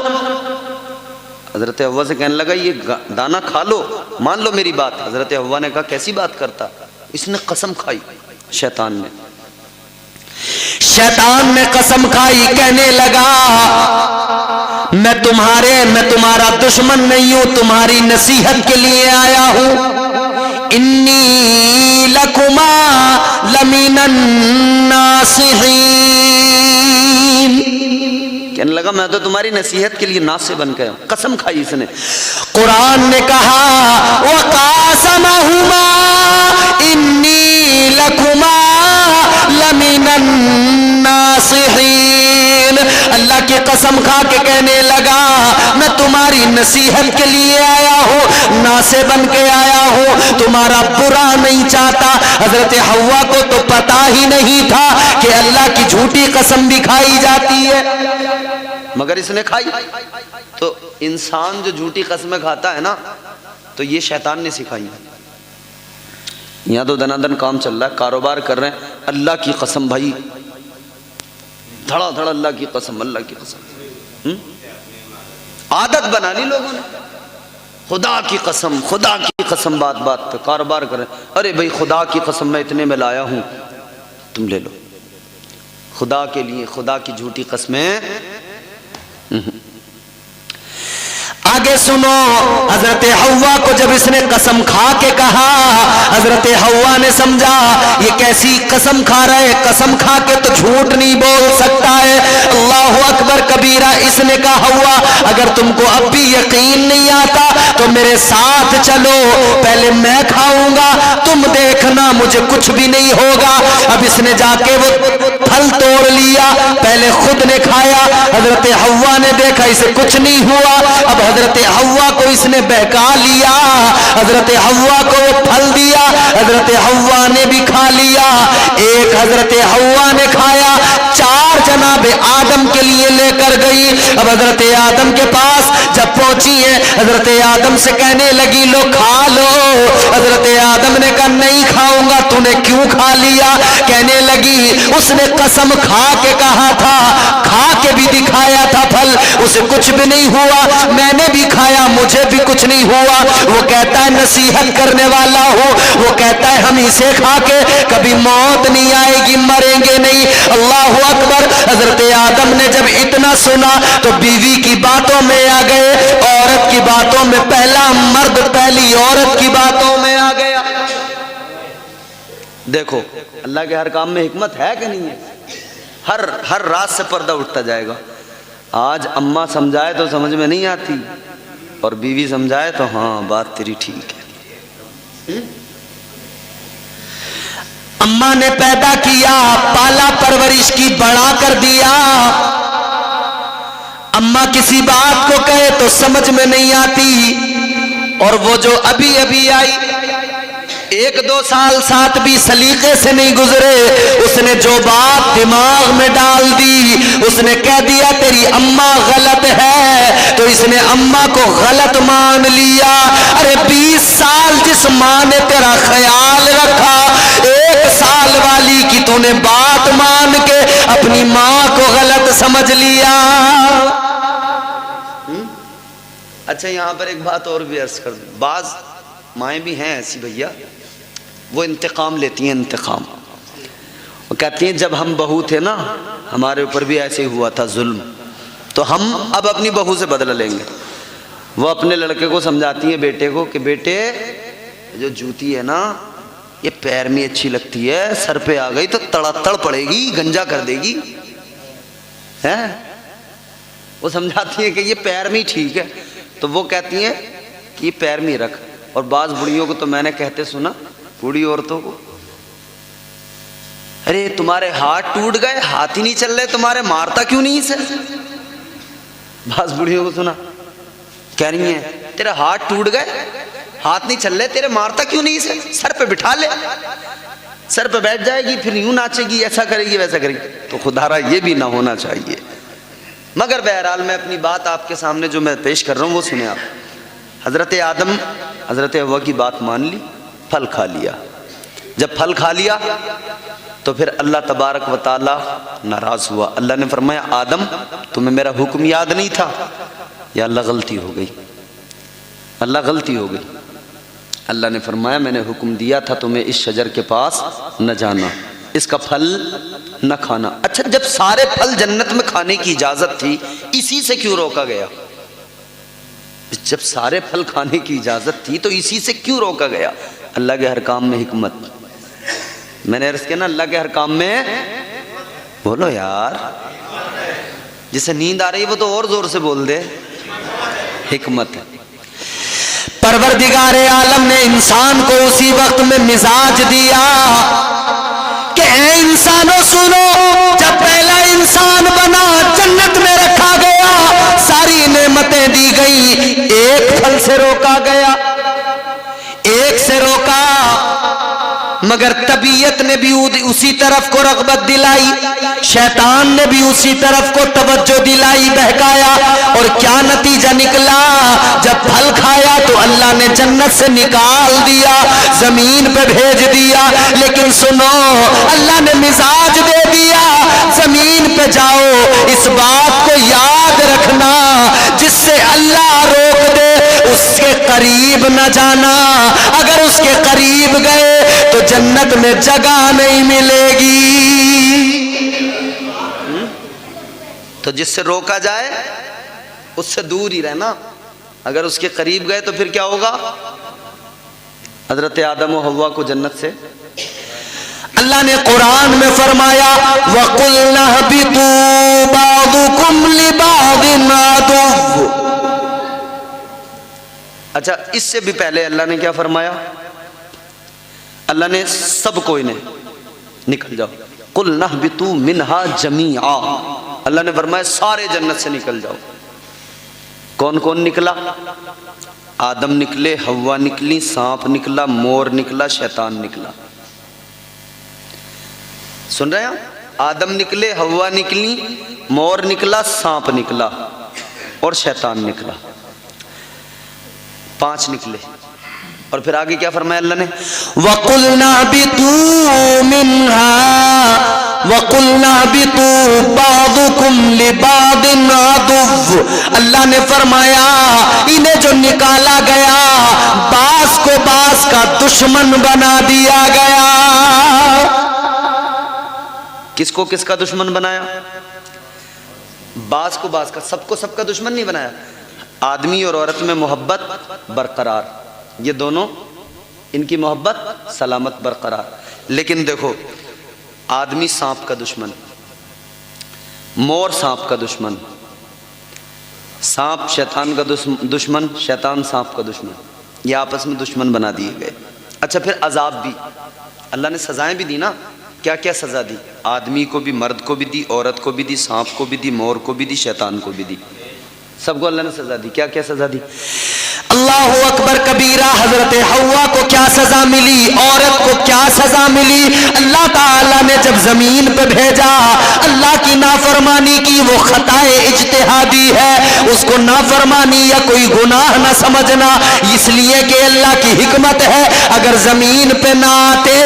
حضرت حوا سے کہنے لگا یہ دانا کھا لو، مان لو میری بات۔ حضرت حوا نے کہا کیسی بات کرتا؟ اس نے قسم کھائی، شیطان نے قسم کھائی، کہنے لگا میں تمہارا دشمن نہیں ہوں، تمہاری نصیحت کے لیے آیا ہوں۔ انی لکما لمن الناصحین، کہنے لگا میں تو تمہاری نصیحت کے لیے ناصح بن گیا ہوں۔ قسم کھائی اس نے۔ قرآن نے کہا وَقَاسَمَهُمَا إِنِّي لَكُمَا لَمِنَ النَّاصِحِينَ۔ اللہ کی قسم کھا کے کہنے لگا میں تمہاری نصیحت کے لیے آیا ہوں، ناصح بن کے آیا ہوں، تمہارا برا نہیں چاہتا۔ حضرت حوا کو تو پتا ہی نہیں تھا کہ اللہ کی جھوٹی قسم بھی کھائی جاتی ہے، مگر اس نے کھائی۔ تو انسان جو جھوٹی قسمیں کھاتا ہے نا، تو یہ شیطان نے سکھائی۔ یہاں تو دنادن کام چل رہا ہے، کاروبار کر رہے ہیں، اللہ کی قسم بھائی، دھڑا دھڑا اللہ کی قسم، اللہ کی قسم، عادت بنا لی لوگوں نے، خدا کی قسم، خدا کی قسم، بات بات پہ کاروبار کریں، ارے بھائی خدا کی قسم میں اتنے میں لایا ہوں، تم لے لو، خدا کے لیے خدا کی جھوٹی قسمیں۔ آگے سنو، حضرت حوا کو جب اس نے قسم کھا کے کہا، حضرت حوا نے سمجھا یہ کیسی قسم کھا رہا ہے، قسم کھا کے تو جھوٹ نہیں بول سکتا ہے، اللہ اکبر کبیرہ۔ اس نے کہا حوا اگر تم کو اب بھی یقین نہیں آتا تو میرے ساتھ چلو، پہلے میں کھاؤں گا، تم دیکھنا مجھے کچھ بھی نہیں ہوگا۔ اب اس نے جا کے وہ پھل توڑ لیا، پہلے خود نے کھایا، حضرت حوا نے دیکھا اسے کچھ نہیں ہوا، اب حضرت حوا کو اس نے بہکا لیا، حضرت حوا کو وہ پھل دیا، حضرت حوا نے بھی کھا لیا۔ ایک حضرت حوا نے کھایا، 4 جناب آدم کے لیے لے کر گئی۔ اب حضرت آدم کے پاس جب پہنچی ہے، حضرت آدم سے کہنے لگی لو کھا لو۔ حضرت آدم نے کہا نہیں کھاؤں گا، تو نے کیوں کھا لیا؟ کہنے لگی اس نے قسم کھا کے کہا تھا، کھا کے بھی دکھایا تھا پھل، اسے کچھ بھی نہیں ہوا، میں نے بھی کھایا مجھے بھی کچھ نہیں ہوا۔ وہ کہتا ہے نصیحت کرنے والا ہوں، وہ کہتا ہے ہم اسے کھا کے کبھی موت نہیں آئے گی، مریں گے نہیں۔ اللہ اکبر۔ حضرت آدم نے جب اتنا سنا تو بیوی کی باتوں میں آ گئے، عورت کی باتوں میں، پہلا مرد پہلی عورت کی باتوں میں آ گیا۔ دیکھو اللہ کے ہر کام میں حکمت ہے کہ نہیں ہے؟ ہر رات سے پردہ اٹھتا جائے گا۔ آج اماں سمجھائے تو سمجھ میں نہیں آتی، اور بیوی سمجھائے تو ہاں بات تیری ٹھیک ہے۔ اماں نے پیدا کیا، پالا پرورش کی، بڑا کر دیا۔ اماں کسی بات کو کہے تو سمجھ میں نہیں آتی، اور وہ جو ابھی ابھی آئی 1-2 سال ساتھ بھی سلیقے سے نہیں گزرے، اس نے جو بات دماغ میں ڈال دی، اس نے کہہ دیا تیری اماں غلط ہے، تو اس نے اماں کو غلط مان لیا۔ ارے 20 سال جس ماں نے تیرا خیال رکھا، 1 سال والی کی تو نے بات مان کے اپنی ماں کو غلط سمجھ لیا۔ اچھا یہاں پر ایک بات اور بھی عرض کر دوں، بعض مائیں بھی ہیں ایسی بھیا، وہ انتقام لیتی ہیں، انتقام، وہ کہتی ہیں جب ہم بہو تھے نا ہمارے اوپر بھی ایسے ہوا تھا ظلم، تو ہم اب اپنی بہو سے بدلہ لیں گے۔ وہ اپنے لڑکے کو سمجھاتی ہیں، بیٹے کو، کہ بیٹے جو جوتی ہے نا یہ پیر میں اچھی لگتی ہے، سر پہ آ گئی تو تڑ پڑے گی، گنجا کر دے گی، وہ سمجھاتی ہیں کہ یہ پیر میں ہی ٹھیک ہے، تو وہ کہتی ہیں کہ یہ پیر میں ہی رکھ۔ اور بعض بڑیوں کو تو میں نے کہتے سنا، بوڑھی عورتوں کو، ارے تمہارے ہاتھ ٹوٹ گئے، ہاتھ ہی نہیں چل رہے تمہارے، مارتا کیوں نہیں اسے؟ بعض بڑھیوں کو سنا کہہ رہی ہیں تیرے ہاتھ ٹوٹ گئے، ہاتھ نہیں چل رہے تیرے، مارتا کیوں نہیں اسے؟ سر پہ بٹھا لے، سر پہ بیٹھ جائے گی، پھر یوں ناچے گی، ایسا کرے گی ویسا کرے گی۔ تو خدا را یہ بھی نہ ہونا چاہیے۔ مگر بہرحال میں اپنی بات آپ کے سامنے جو میں پیش کر رہا ہوں وہ سنیں آپ۔ حضرت آدم حضرت حوا کی بات مان لی، پھل کھا لیا۔ جب پھل کھا لیا تو پھر اللہ تبارک و تعالی ناراض ہوا۔ اللہ نے فرمایا آدم تمہیں میرا حکم یاد نہیں تھا؟ یا اللہ غلطی ہو گئی، اللہ غلطی ہو گئی۔ اللہ نے فرمایا میں نے حکم دیا تھا تمہیں اس شجر کے پاس نہ جانا، اس کا پھل نہ کھانا۔ اچھا جب سارے پھل جنت میں کھانے کی اجازت تھی، اسی سے کیوں روکا گیا؟ جب سارے پھل کھانے کی اجازت تھی تو اسی سے کیوں روکا گیا؟ اللہ کے ہر کام میں حکمت۔ میں نے عرض کیا نا، اللہ کے ہر کام میں، بولو یار، جسے نیند آ رہی ہے وہ تو اور زور سے بول دے، حکمت ہے۔ پروردگار عالم نے انسان کو اسی وقت میں مزاج دیا کہ اے انسانوں سنو، جب پہلا انسان بنا جنت میں رکھا گیا، ساری نعمتیں دی گئی، ایک پھل سے روکا گیا، ایک سے روکا، مگر طبیعت نے بھی اسی طرف کو رغبت دلائی، شیطان نے بھی اسی طرف کو توجہ دلائی، بہکایا، اور کیا نتیجہ نکلا؟ جب پھل کھایا تو اللہ نے جنت سے نکال دیا، زمین پہ بھیج دیا، لیکن سنو اللہ نے مزاج دے دیا، زمین پہ جاؤ، اس بات کو یاد رکھنا جس سے اللہ روک دے اس کے قریب نہ جانا، اگر اس کے قریب گئے تو جنت میں جگہ نہیں ملے گی۔ تو جس سے روکا جائے اس سے دور ہی رہنا، اگر اس کے قریب گئے تو پھر کیا ہوگا؟ حضرت آدم و حوا کو جنت سے اللہ نے قرآن میں فرمایا وَقُلْنَا اهْبِطُوا بَعْضُكُمْ لِبَعْضٍ عَدُوٌّ۔ اچھا اس سے بھی پہلے اللہ نے کیا فرمایا؟ اللہ نے سب کو انہیں نکل جاؤ، قُلْنَا اهْبِطُوا مِنْهَا جَمِيعًا، اللہ نے فرمایا سارے جنت سے نکل جاؤ۔ کون کون نکلا؟ آدم نکلے، حوا نکلی، سانپ نکلا، مور نکلا، شیطان نکلا۔ سن رہے ہیں؟ آدم نکلے، حوا نکلی، مور نکلا، سانپ نکلا اور شیطان نکلا، 5 نکلے۔ اور پھر آگے کیا فرمایا اللہ نے؟ وَقُلْنَا اهْبِطُوا مِنْهَا وَقُلْنَا اهْبِطُوا بَعْضُكُمْ لِبَعْضٍ عَدُوٌّ، اللہ نے فرمایا انہیں جو نکالا گیا بعض کو بعض کا دشمن بنا دیا گیا۔ کس کو کس کا دشمن بنایا؟ بعض کو بعض کا، سب کو سب کا دشمن نہیں بنایا۔ آدمی اور عورت میں محبت برقرار، یہ دونوں ان کی محبت سلامت برقرار، لیکن دیکھو آدمی سانپ کا دشمن، مور سانپ کا دشمن، سانپ شیطان کا دشمن، شیطان سانپ کا دشمن، یہ آپس میں دشمن بنا دیے گئے۔ اچھا پھر عذاب بھی اللہ نے سزائیں بھی دی نا، کیا کیا سزا دی؟ آدمی کو بھی، مرد کو بھی دی، عورت کو بھی دی، سانپ کو بھی دی، مور کو بھی دی، شیطان کو بھی دی، سب کو اللہ نے سزا دی۔ کیا کیا سزا دی؟ اللہ اکبر کبیرہ، حضرت حوا کو کیا سزا ملی، عورت کو کیا سزا ملی؟ اللہ تعالیٰ نے جب زمین پہ بھیجا، اللہ کی نافرمانی کی، وہ خطائے اجتہادی ہے، اس کو نافرمانی یا کوئی گناہ نہ سمجھنا، اس لیے کہ اللہ کی حکمت ہے، اگر زمین پہ نہ آتے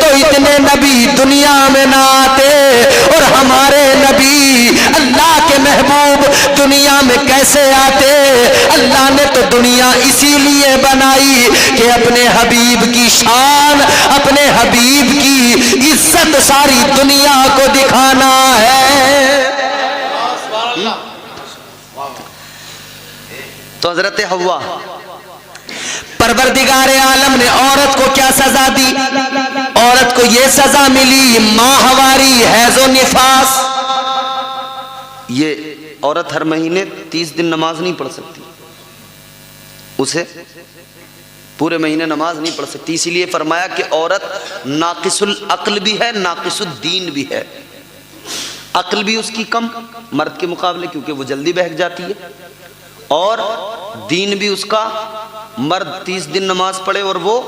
تو اتنے نبی دنیا میں نہ آتے، اور ہمارے نبی اللہ کے محبوب دنیا میں کیسے آتے؟ اللہ نے تو دنیا اسی لیے بنائی کہ اپنے حبیب کی شان، اپنے حبیب کی عزت ساری دنیا کو دکھانا ہے۔ تو حضرت حوا، پروردگار عالم نے عورت کو کیا سزا دی؟ عورت کو یہ سزا ملی ماہواری، حیض و نفاس۔ یہ عورت ہر مہینے 30 دن نماز نہیں پڑھ سکتی، اسے پورے مہینے نماز نہیں پڑھ سکتی، اسی لیے فرمایا کہ عورت ناقص العقل بھی ہے، ناقص الدین بھی ہے۔ عقل بھی اس کی کم مرد کے مقابلے، کیونکہ وہ جلدی بہک جاتی ہے، اور دین بھی اس کا، مرد 30 دن نماز پڑھے اور وہ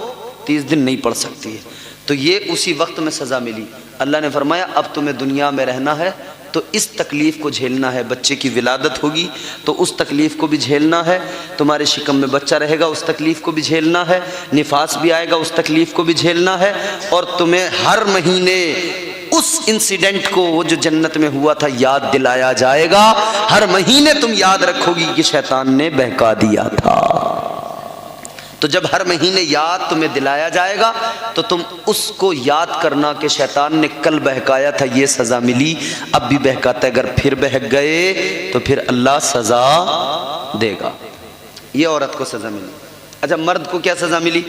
30 دن نہیں پڑھ سکتی ہے۔ تو یہ اسی وقت میں سزا ملی۔ اللہ نے فرمایا اب تمہیں دنیا میں رہنا ہے تو اس تکلیف کو جھیلنا ہے، بچے کی ولادت ہوگی تو اس تکلیف کو بھی جھیلنا ہے، تمہارے شکم میں بچہ رہے گا اس تکلیف کو بھی جھیلنا ہے، نفاس بھی آئے گا اس تکلیف کو بھی جھیلنا ہے، اور تمہیں ہر مہینے اس انسیڈنٹ کو، وہ جو جنت میں ہوا تھا، یاد دلایا جائے گا۔ ہر مہینے تم یاد رکھو گی کہ شیطان نے بہکا دیا تھا، تو جب ہر مہینے یاد تمہیں دلایا جائے گا تو تم اس کو یاد کرنا کہ شیطان نے کل بہکایا تھا، یہ سزا ملی، اب بھی بہکاتا ہے، اگر پھر بہک گئے تو پھر اللہ سزا دے گا۔ یہ عورت کو سزا ملی۔ اچھا مرد کو کیا سزا ملی؟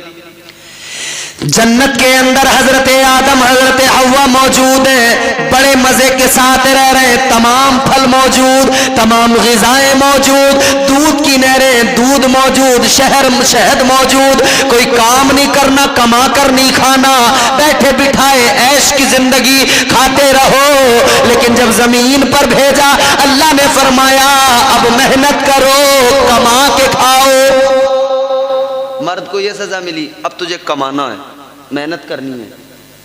جنت کے اندر حضرت آدم حضرت حوا موجود ہیں، بڑے مزے کے ساتھ رہ رہے، تمام پھل موجود، تمام غذائیں موجود، دودھ کی نہریں، دودھ موجود، شہد موجود، کوئی کام نہیں کرنا، کما کر نہیں کھانا، بیٹھے بٹھائے عیش کی زندگی کھاتے رہو۔ لیکن جب زمین پر بھیجا اللہ نے فرمایا اب محنت کرو، کما کے کھاؤ۔ مرد کو یہ سزا ملی اب تجھے کمانا ہے، محنت کرنی ہے،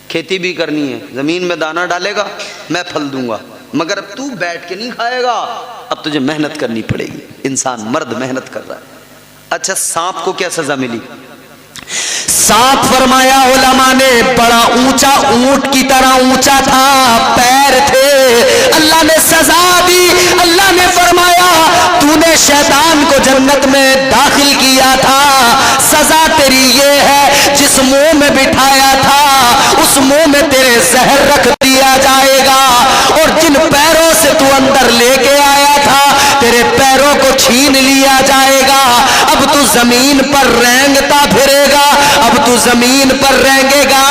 کھیتی بھی کرنی ہے، زمین میں دانہ ڈالے گا میں پھل دوں گا، مگر اب تو بیٹھ کے نہیں کھائے گا، اب تجھے محنت کرنی پڑے گی۔ انسان مرد محنت کر رہا ہے۔ اچھا سانپ کو کیا سزا ملی؟ سانپ فرمایا علماء نے بڑا اونچا، اونٹ کی طرح اونچا تھا، پیر تھے، اللہ نے سزا دی۔ اللہ نے فرمایا تو نے شیطان کو جنت میں داخل کیا تھا، سزا تیری یہ ہے جس منہ میں بٹھایا تھا اس منہ میں تیرے زہر رکھ دیا جائے گا، اور جن پیروں سے تو اندر لے کے آیا تھا تیرے پیروں کو چھین لیا جائے گا۔ اب تو زمین پر رینگتا پھرے گا، اب تو زمین پر رینگے گا،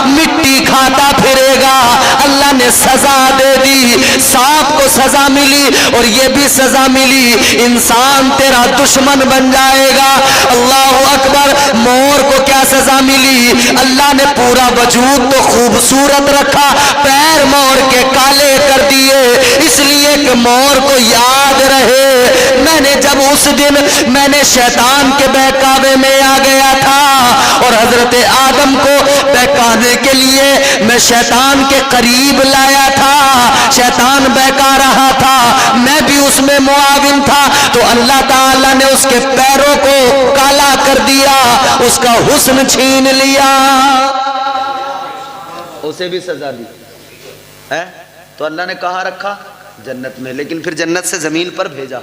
مٹی کھاتا پھرے گا۔ اللہ نے سزا دے دی، سانپ کو سزا ملی اور یہ بھی سزا ملی، انسان تیرا دشمن بن جائے گا۔ اللہ اکبر۔ مور کو کیا سزا ملی؟ اللہ نے پورا وجود تو خوبصورت رکھا، پیر مور کے کالے کر دیے، اس لیے کہ مور کو یاد رہے میں نے جب اس دن میں نے شیطان کے بہکاوے میں آ گیا تھا اور حضرت آدم کو بہکانے کے لیے میں شیطان کے قریب لایا تھا، شیطان بہکا رہا تھا، میں بھی اس میں معاون تھا، تو اللہ تعالیٰ نے اس کے پیروں کو کالا کر دیا، اس کا حسن چھین لیا، اسے بھی سزا دی ہے۔ تو اللہ نے کہاں رکھا؟ جنت میں، لیکن پھر جنت سے زمین پر بھیجا۔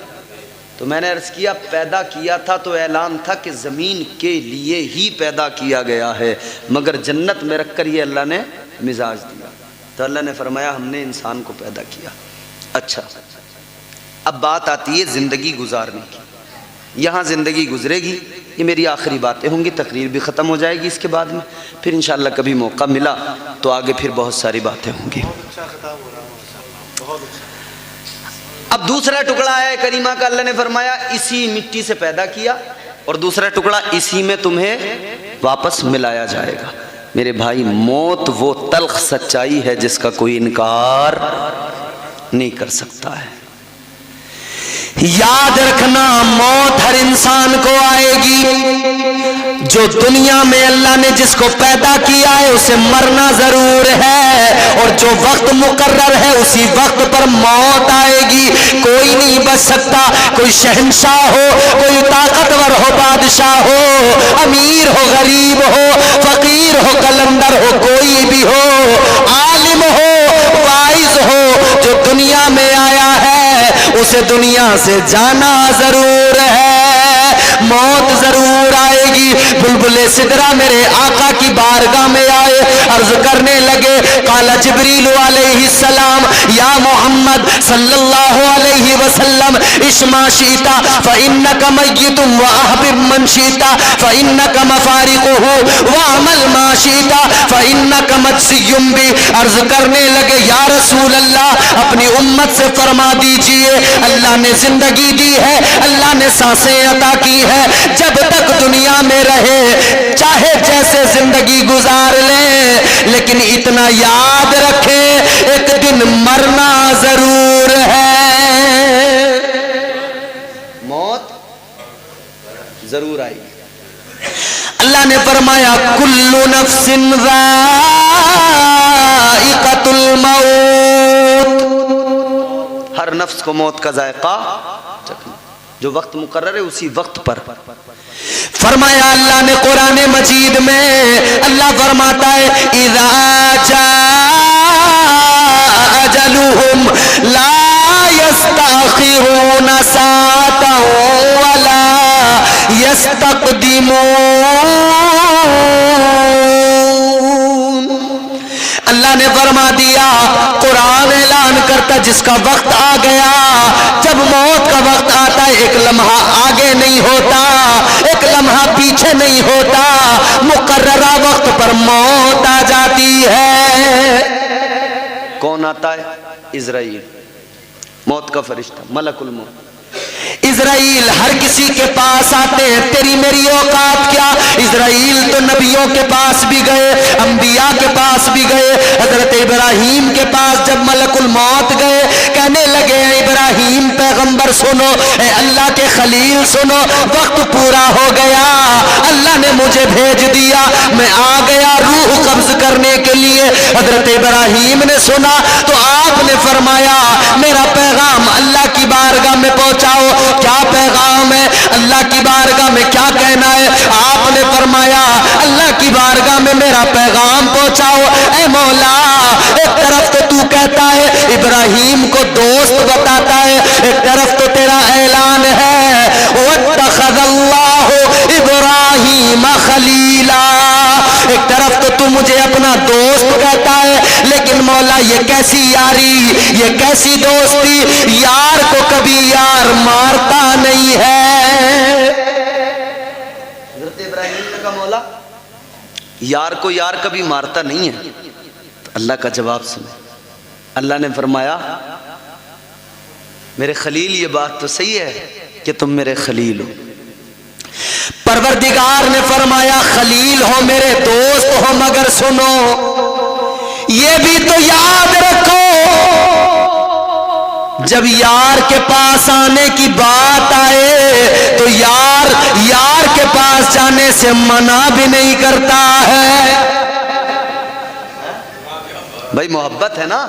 تو میں نے عرض کیا پیدا کیا تھا تو اعلان تھا کہ زمین کے لیے ہی پیدا کیا گیا ہے، مگر جنت میں رکھ کر یہ اللہ نے مزاج دیا۔ تو اللہ نے فرمایا ہم نے انسان کو پیدا کیا۔ اچھا اب بات آتی ہے زندگی گزارنے کی، یہاں زندگی گزرے گی، یہ میری آخری باتیں ہوں گی، تقریر بھی ختم ہو جائے گی اس کے بعد میں، پھر انشاءاللہ کبھی موقع ملا تو آگے پھر بہت ساری باتیں ہوں گی۔ اب دوسرا ٹکڑا ہے کریمہ کا، اللہ نے فرمایا اسی مٹی سے پیدا کیا اور دوسرا ٹکڑا اسی میں تمہیں واپس ملایا جائے گا۔ میرے بھائی موت وہ تلخ سچائی ہے جس کا کوئی انکار نہیں کر سکتا ہے۔ یاد رکھنا موت ہر انسان کو آئے گی، جو دنیا میں اللہ نے جس کو پیدا کیا ہے اسے مرنا ضرور ہے، اور جو وقت مقرر ہے اسی وقت پر موت آئے گی، کوئی نہیں بچ سکتا، کوئی شہنشاہ ہو، کوئی طاقتور ہو، بادشاہ ہو، امیر ہو، غریب ہو، فقیر ہو، قلندر ہو، کوئی بھی ہو، عالم ہو، واعظ ہو، جو دنیا میں آیا ہے اسے دنیا سے جانا ضرور ہے، موت ضرور آئے گی۔ بلبل سدرہ میرے آقا کی بارگاہ میں آئے، عرض کرنے لگے قال جبریل علیہ السلام یا محمد صلی اللہ علیہ وسلم عش ما شئت فإنک میت وأحبب من شئت فإنک مفارقہ واعمل ما شئت فإنک مجزی بہ۔ عرض کرنے لگے یا رسول اللہ اپنی امت سے فرما دیجئے اللہ نے زندگی دی ہے، اللہ نے سانسیں عطا کی ہے، جب تک دنیا میں رہے چاہے جیسے زندگی گزار لیں، لیکن اتنا یاد رکھیں ایک دن مرنا ضرور ہے، موت ضرور آئی۔ اللہ نے فرمایا کل نفس ذائقۃ الموت، ہر نفس کو موت کا ذائقہ چکھنا، جو وقت مقرر ہے اسی وقت پر۔ فرمایا اللہ نے قرآن مجید میں، اللہ فرماتا ہے اذا جاء اجلہم لا یستأخرون ساعة ولا یستقدمون۔ اللہ نے فرما دیا، قرآن اعلان کرتا جس کا وقت آ گیا، جب موت کا وقت آتا ہے ایک لمحہ آگے نہیں ہوتا، ایک لمحہ پیچھے نہیں ہوتا، مقررہ وقت پر موت آ جاتی ہے۔ کون آتا ہے؟ عزرائیل، موت کا فرشتہ، ملک الموت۔ عزرائیل ہر کسی کے پاس آتے ہیں، تیری میری اوقات کیا؟ عزرائیل تو نبیوں کے پاس بھی گئے، انبیاء کے پاس بھی گئے، حضرت ابراہیم کے پاس جب ملک الموت گئے کہنے لگے اے ابراہیم پیغمبر سنو، اے اللہ کے خلیل سنو، وقت پورا ہو گیا، اللہ نے مجھے بھیج دیا، میں آ گیا روح قبض کرنے کے لیے۔ لیے حضرت ابراہیم نے سنا تو آپ نے فرمایا میرا پیغام اللہ کی بارگاہ میں پہنچاؤ. کیا پیغام ہے؟ اللہ کی بارگاہ میں کیا کہنا ہے؟ آپ نے فرمایا اللہ کی بارگاہ میں میرا پیغام پہنچاؤ. اے مولا، ایک طرف تو تو کہتا ہے ابراہیم کو دوست بتاتا ہے، ایک طرف تو تیرا اعلان ہے واتخذ اللہ ابراہیم خلیلا، ایک طرف تو تو مجھے اپنا دوست کہتا ہے، لیکن مولا یہ کیسی یاری، یہ کیسی دوستی، یار کو کبھی یار مارتا نہیں ہے. حضرت ابراہیم نے کہا مولا یار کو یار کبھی مارتا نہیں ہے. تو اللہ کا جواب سنے. اللہ نے فرمایا میرے خلیل یہ بات تو صحیح ہے کہ تم میرے خلیل ہو. پروردگار نے فرمایا خلیل ہو میرے دوست ہو، مگر سنو یہ بھی تو یاد رکھو جب یار کے پاس آنے کی بات آئے تو یار کے پاس جانے سے منع بھی نہیں کرتا ہے. بھائی محبت ہے نا.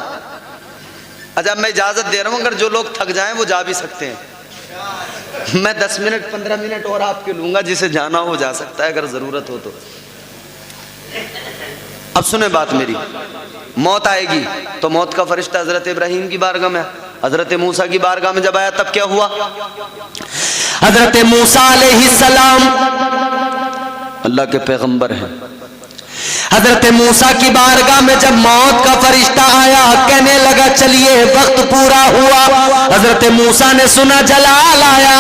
اچھا میں اجازت دے رہا ہوں، اگر جو لوگ تھک جائیں وہ جا بھی سکتے ہیں. میں 10 منٹ 15 منٹ اور آپ کے لوں گا، جسے جانا ہو جا سکتا ہے اگر ضرورت ہو تو. اب سنیں بات میری. موت آئے گی تو موت کا فرشتہ حضرت ابراہیم کی بارگاہ میں، حضرت موسیٰ کی بارگاہ میں جب آیا تب کیا ہوا؟ حضرت موسیٰ علیہ السلام اللہ کے پیغمبر ہیں. حضرت موسیٰ کی بارگاہ میں جب موت کا فرشتہ آیا کہنے لگا چلیے وقت پورا ہوا. حضرت موسیٰ نے سنا جلال آیا،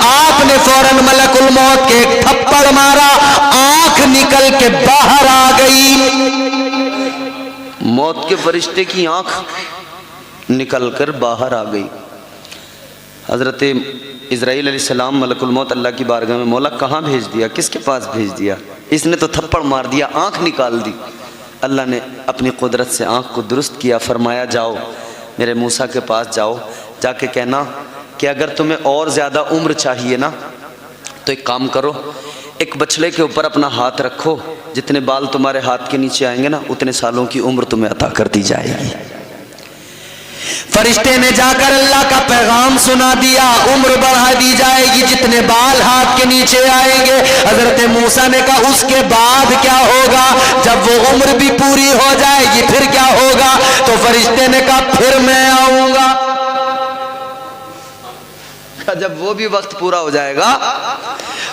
آپ نے فوراً ملک الموت کے ایک تھپڑ مارا، آنکھ نکل کے باہر آ گئی. موت کے فرشتے کی آنکھ نکل کر باہر آ گئی. حضرت اسرائیل علیہ السلام ملک الموت اللہ کی بارگاہ میں، مولا کہاں بھیج دیا، کس کے پاس بھیج دیا؟ اس نے تو تھپڑ مار دیا، آنکھ نکال دی. اللہ نے اپنی قدرت سے آنکھ کو درست کیا. فرمایا جاؤ میرے موسیٰ کے پاس جاؤ، جا کے کہنا کہ اگر تمہیں اور زیادہ عمر چاہیے نا تو ایک کام کرو، ایک بچڑے کے اوپر اپنا ہاتھ رکھو، جتنے بال تمہارے ہاتھ کے نیچے آئیں گے نا اتنے سالوں کی عمر تمہیں عطا کر دی جائے گی. فرشتے نے جا کر اللہ کا پیغام سنا دیا، عمر بڑھا دی جائے گی جتنے بال ہاتھ کے نیچے آئیں گے. حضرت موسیٰ نے کہا اس کے بعد کیا ہوگا؟ جب وہ عمر بھی پوری ہو جائے گی پھر کیا ہوگا؟ تو فرشتے نے کہا پھر میں آؤں گا. جب وہ بھی وقت پورا ہو جائے گا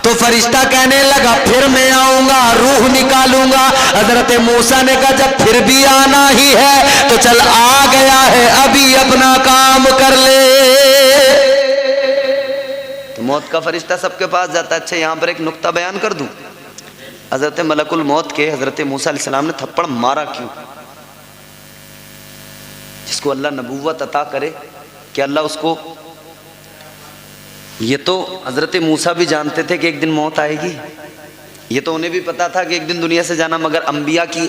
تو فرشتہ کہنے لگا پھر میں آؤں گا، روح نکالوں گا. حضرت موسیٰ نے کہا جب پھر بھی آنا ہی ہے تو چل آ گیا ہے، ابھی اپنا کام کر لے. تو موت کا فرشتہ سب کے پاس جاتا ہے. اچھا یہاں پر ایک نقطہ بیان کر دوں. حضرت ملک الموت کے حضرت موسیٰ علیہ السلام نے تھپڑ مارا کیوں؟ جس کو اللہ نبوت عطا کرے کہ اللہ اس کو، یہ تو حضرت موسیٰ بھی جانتے تھے کہ ایک دن موت آئے گی، یہ تو انہیں بھی پتا تھا کہ ایک دن دنیا سے جانا، مگر انبیاء کی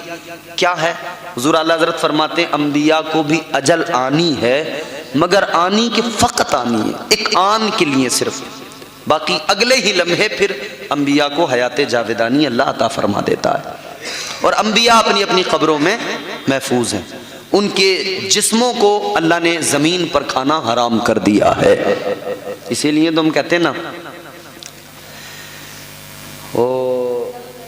کیا ہے؟ حضور اعلیٰ حضرت فرماتے ہیں انبیاء کو بھی اجل آنی ہے، مگر آنی کے فقط آنی ہے، ایک آن کے لیے صرف، باقی اگلے ہی لمحے پھر انبیاء کو حیات جاودانی اللہ عطا فرما دیتا ہے. اور انبیاء اپنی اپنی قبروں میں محفوظ ہیں، ان کے جسموں کو اللہ نے زمین پر کھانا حرام کر دیا ہے. اسی لیے تو ہم کہتے ہیں نا، وہ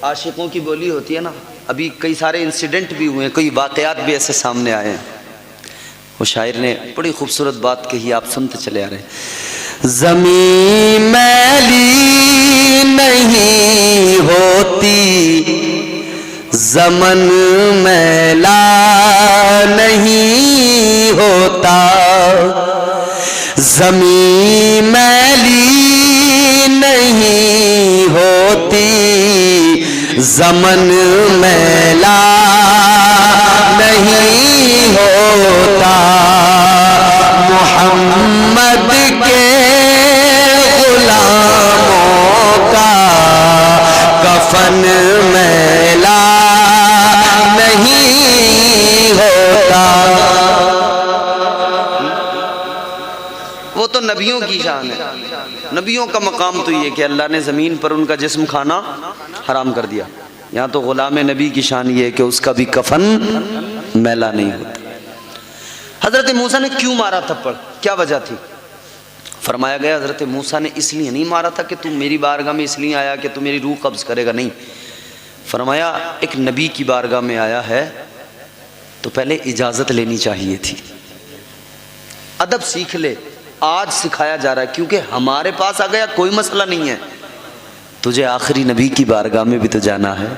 عاشقوں کی بولی ہوتی ہے نا، ابھی کئی سارے انسیڈنٹ بھی ہوئے ہیں، کئی واقعات بھی ایسے سامنے آئے ہیں. وہ شاعر نے بڑی خوبصورت بات کہی، آپ سنتے چلے آ رہے ہیں. زمین میلی نہیں ہوتی، زمن میلا نہیں ہوتا، زمین میلی نہیں ہوتی، زمن میلا نہیں ہوتا. محمد کے غلاموں کا کفن میلا نہیں ہوتا. وہ تو نبیوں کی شان ہے، نبیوں کا مقام تو یہ کہ اللہ نے زمین پر ان کا جسم کھانا حرام کر دیا. یہاں تو غلام نبی کی شان یہ ہے کہ اس کا بھی کفن میلا نہیں ہوتا۔ حضرت موسیٰ نے کیوں مارا تھپڑ، کیا وجہ تھی؟ فرمایا گیا حضرت موسیٰ نے اس لیے نہیں مارا تھا کہ تم میری بارگاہ میں اس لیے آیا کہ تم میری روح قبض کرے گا، نہیں، فرمایا ایک نبی کی بارگاہ میں آیا ہے تو پہلے اجازت لینی چاہیے تھی، ادب سیکھ لے، آج سکھایا جا رہا ہے کیونکہ ہمارے پاس آ گیا کوئی مسئلہ نہیں ہے، تجھے آخری نبی کی بارگاہ میں بھی تو جانا ہے۔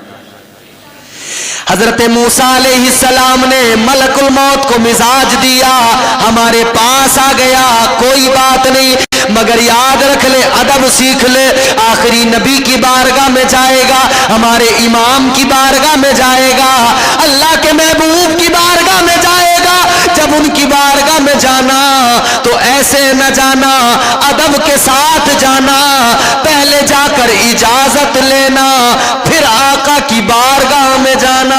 حضرت موسیٰ علیہ السلام نے ملک الموت کو مزاج دیا، ہمارے پاس آ گیا کوئی بات نہیں، مگر یاد رکھ لے، ادب سیکھ لے، آخری نبی کی بارگاہ میں جائے گا، ہمارے امام کی بارگاہ میں جائے گا، اللہ کے محبوب کی بارگاہ میں جائے گا۔ جب ان کی بارگاہ میں جانا تو ایسے نہ جانا، ادب کے ساتھ جانا، پہلے جا کر اجازت لینا، پھر آقا کی بارگاہ میں جانا۔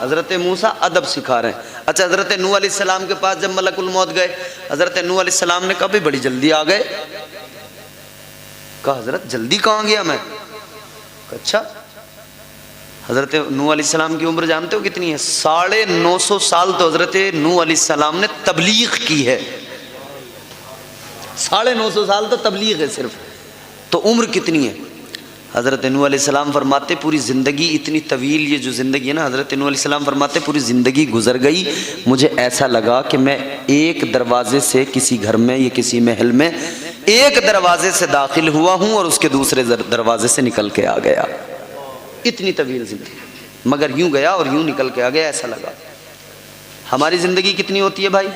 حضرت موسیٰ ادب سکھا رہے ہیں۔ اچھا، حضرت نوح علیہ السلام کے پاس جب ملک الموت گئے، حضرت نوح علیہ السلام نے کہا بھی بڑی جلدی آ گئے، کہا حضرت جلدی کہاں گیا میں؟ اچھا، حضرت نوح علیہ السلام کی عمر جانتے ہو کتنی ہے؟ 950 سال تو حضرت نوح علیہ السلام نے تبلیغ کی ہے، 950 سال تو تبلیغ ہے صرف، تو عمر کتنی ہے؟ حضرت نوح علیہ السلام فرماتے پوری زندگی اتنی طویل، یہ جو زندگی ہے نا، حضرت نوح علیہ السلام فرماتے پوری زندگی گزر گئی، مجھے ایسا لگا کہ میں ایک دروازے سے کسی گھر میں یا کسی محل میں ایک دروازے سے داخل ہوا ہوں اور اس کے دوسرے دروازے سے نکل کے آ گیا، اتنی طویل زندگی، مگر یوں گیا اور یوں نکل کے آ گیا، ایسا لگا۔ ہماری زندگی کتنی ہوتی ہے بھائی؟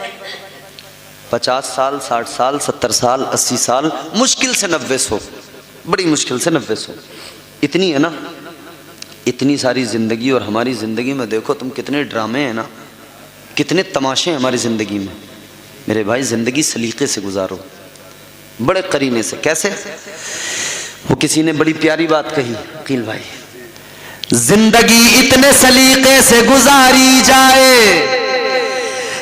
50 سال، 60 سال، 70 سال، 80 سال، مشکل سے 90 بڑی مشکل سے 90 اتنی ہے نا، اتنی ساری زندگی، اور ہماری زندگی میں دیکھو تم کتنے ڈرامے ہیں نا، کتنے تماشے ہیں ہماری زندگی میں۔ میرے بھائی زندگی سلیقے سے گزارو، بڑے قرینے سے۔ کیسے؟ وہ کسی نے بڑی پیاری بات کہی، عقیل بھائی، زندگی اتنے سلیقے سے گزاری جائے،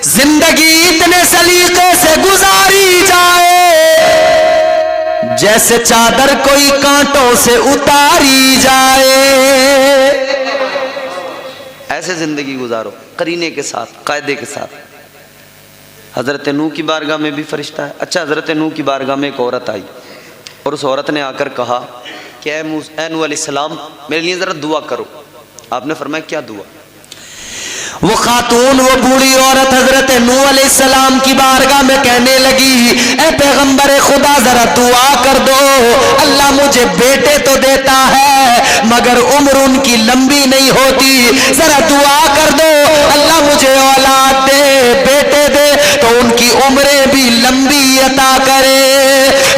زندگی اتنے سلیقے سے گزاری جائے، جیسے چادر کوئی کانٹوں سے اتاری جائے۔ ایسے زندگی گزارو، قرینے کے ساتھ، قاعدے کے ساتھ۔ حضرت نوح کی بارگاہ میں بھی فرشتہ ہے۔ اچھا، حضرت نوح کی بارگاہ میں ایک عورت آئی اور اس عورت نے آ کر کہا کہ اے نوح علیہ السلام میرے لیے ذرا دعا کرو۔ آپ نے فرمایا کیا دعا؟ وہ خاتون، وہ بوڑھی عورت حضرت نوح علیہ السلام کی بارگاہ میں کہنے لگی اے پیغمبر خدا ذرا دعا کر دو، اللہ مجھے بیٹے تو دیتا ہے مگر عمر ان کی لمبی نہیں ہوتی، ذرا دعا کر دو اللہ مجھے اولاد دے، بیٹے دے تو ان کی عمریں بھی لمبی عطا کرے۔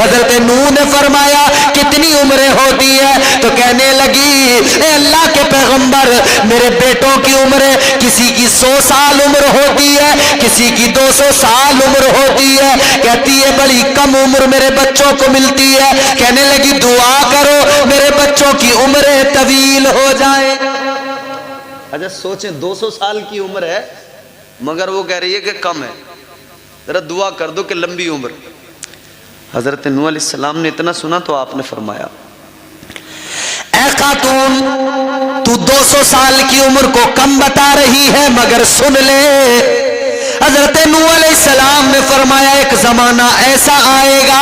حضرت نوح نے فرمایا کتنی عمریں ہوتی ہیں؟ تو کہنے لگی اے اللہ کے پیغمبر میرے بیٹوں کی عمریں کسی کی 100 سال عمر ہوتی ہے، کسی کی 200 سال عمر ہوتی ہے، کہتی ہے بڑی کم عمر میرے بچوں کو ملتی ہے۔ کہنے لگی دعا کرو میرے بچوں کی عمریں طویل ہو جائیں۔ اچھا سوچیں 200 سال کی عمر ہے مگر وہ کہہ رہی ہے کہ کم ہے، ذرا دعا کر دو کہ لمبی عمر۔ حضرت نوح علیہ السلام نے اتنا سنا تو آپ نے فرمایا اے خاتون تو 200 سال کی عمر کو کم بتا رہی ہے مگر سن لے، حضرت نوح علیہ السلام نے فرمایا ایک زمانہ ایسا آئے گا،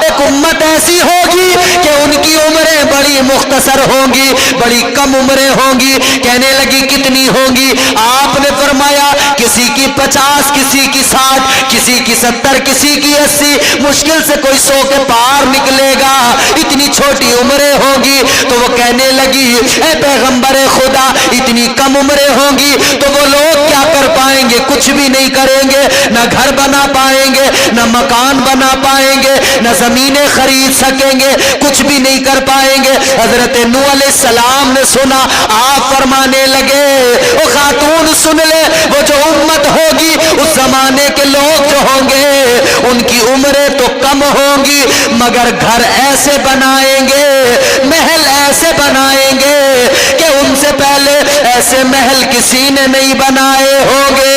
ایک امت ایسی ہوگی کہ ان کی عمریں بڑی مختصر ہوں گی، بڑی کم عمریں ہوں گی۔ کہنے لگی کتنی ہوں گی؟ آپ نے فرمایا کسی کی 50، کسی کی 60، کسی کی 70، کسی کی 80، مشکل سے کوئی 100 کے پار نکلے گا، اتنی چھوٹی عمریں ہوں گی۔ تو وہ کہنے لگی اے پیغمبر خدا اتنی کم عمریں ہوں گی تو وہ لوگ کیا کر پائیں گے؟ کچھ بھی نہیں کریں گے، نہ گھر بنا پائیں گے، نہ مکان بنا پائیں گے، نہ زمینیں خرید سکیں گے، کچھ بھی نہیں کر پائیں گے۔ حضرت نوح علیہ السلام نے سنا، آپ فرمانے لگے او خاتون سن لے، وہ جو امت ہوگی اس زمانے کے لوگ جو ہوں گے ان کی عمریں تو کم ہوں گی مگر گھر ایسے بنائیں گے، محل ایسے بنائیں گے کہ ان سے پہلے ایسے محل کسی نے نہیں بنائے ہوں گے۔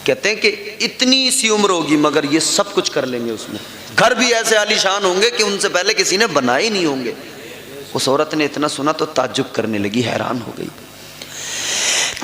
کہتے ہیں کہ اتنی سی عمر ہوگی مگر یہ سب کچھ کر لیں گے اس میں، گھر بھی ایسے عالیشان ہوں گے کہ ان سے پہلے کسی نے بنائے ہی نہیں ہوں گے۔ اس عورت نے اتنا سنا تو تعجب کرنے لگی، حیران ہو گئی،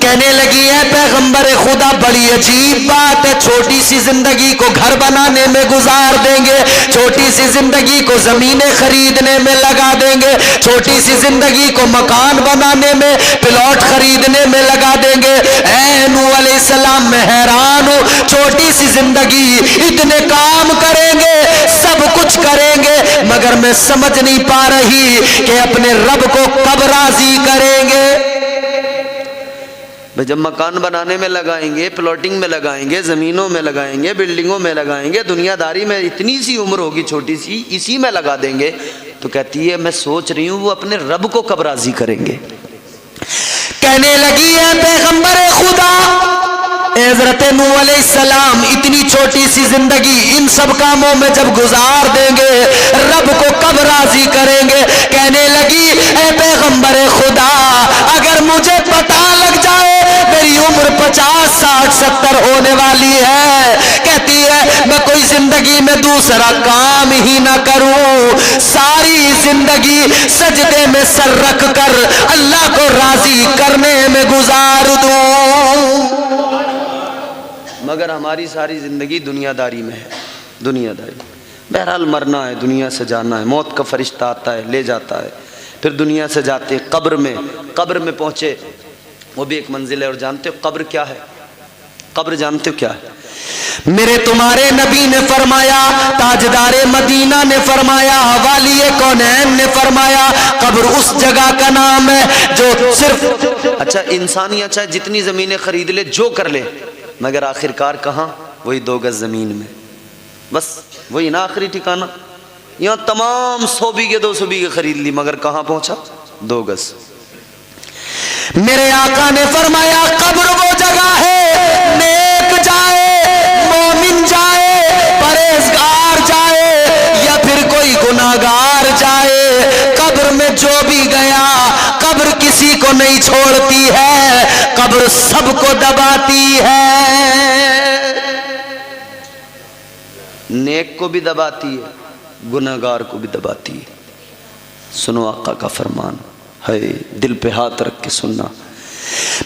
کہنے لگی ہے پیغمبر خدا بڑی عجیب بات ہے، چھوٹی سی زندگی کو گھر بنانے میں گزار دیں گے، چھوٹی سی زندگی کو زمینیں خریدنے میں لگا دیں گے، چھوٹی سی زندگی کو مکان بنانے میں، پلاٹ خریدنے میں لگا دیں گے۔ اے نوح علیہ السلام میں حیران ہوں، چھوٹی سی زندگی اتنے کام کریں گے، سب کچھ کریں گے، مگر میں سمجھ نہیں پا رہی کہ اپنے رب کو کب راضی کریں گے۔ جب مکان بنانے میں لگائیں گے، پلاٹنگ میں لگائیں گے، زمینوں میں لگائیں گے، بلڈنگوں میں لگائیں گے، دنیا داری میں اتنی سی عمر ہوگی چھوٹی سی، اسی میں لگا دیں گے، تو کہتی ہے میں سوچ رہی ہوں وہ اپنے رب کو کب راضی کریں گے۔ کہنے لگی ہے پیغمبر خدا، حضرت نوح علیہ السلام اتنی چھوٹی سی زندگی ان سب کاموں میں جب گزار دیں گے، رب کو کب راضی کریں گے؟ کہنے لگی اے پیغمبر خدا، اگر مجھے پتہ لگ جائے میری عمر 50 60 70 ہونے والی ہے، کہتی ہے میں کوئی زندگی میں دوسرا کام ہی نہ کروں، ساری زندگی سجدے میں سر رکھ کر اللہ کو راضی کرنے میں گزار دوں۔ مگر ہماری ساری زندگی دنیا داری میں ہے، دنیا داری، بہرحال مرنا ہے، دنیا سے جانا ہے، موت کا فرشتہ آتا ہے لے جاتا ہے، پھر دنیا سے جاتے قبر میں پہنچے، وہ بھی ایک منزل ہے، اور جانتے ہو قبر کیا ہے؟ قبر جانتے ہو کیا ہے؟ میرے تمہارے نبی نے فرمایا، تاجدار مدینہ نے فرمایا، والی کونین نے فرمایا، قبر اس جگہ کا نام ہے جو صرف اچھا انسانی جتنی زمینیں خرید لے، جو کر لے، مگر آخرکار کہاں؟ وہی 2 گز زمین میں، بس وہی نا آخری ٹھکانہ۔ یہاں تمام 100 بیگھے 200 بیگھے خرید لی، مگر کہاں پہنچا؟ 2 گز۔ میرے آقا نے فرمایا قبر وہ جگہ ہے، نیک جائے، مومن جائے، پرہیزگار جائے، یا پھر کوئی گناہگار جائے، قبر میں جو بھی گیا، قبر کسی کو نہیں چھوڑتی ہے، قبر سب کو دباتی ہے، نیک کو بھی دباتی ہے، گناہگار کو بھی دباتی ہے۔ سنو آقا کا فرمان ہے، دل پہ ہاتھ رکھ کے سننا۔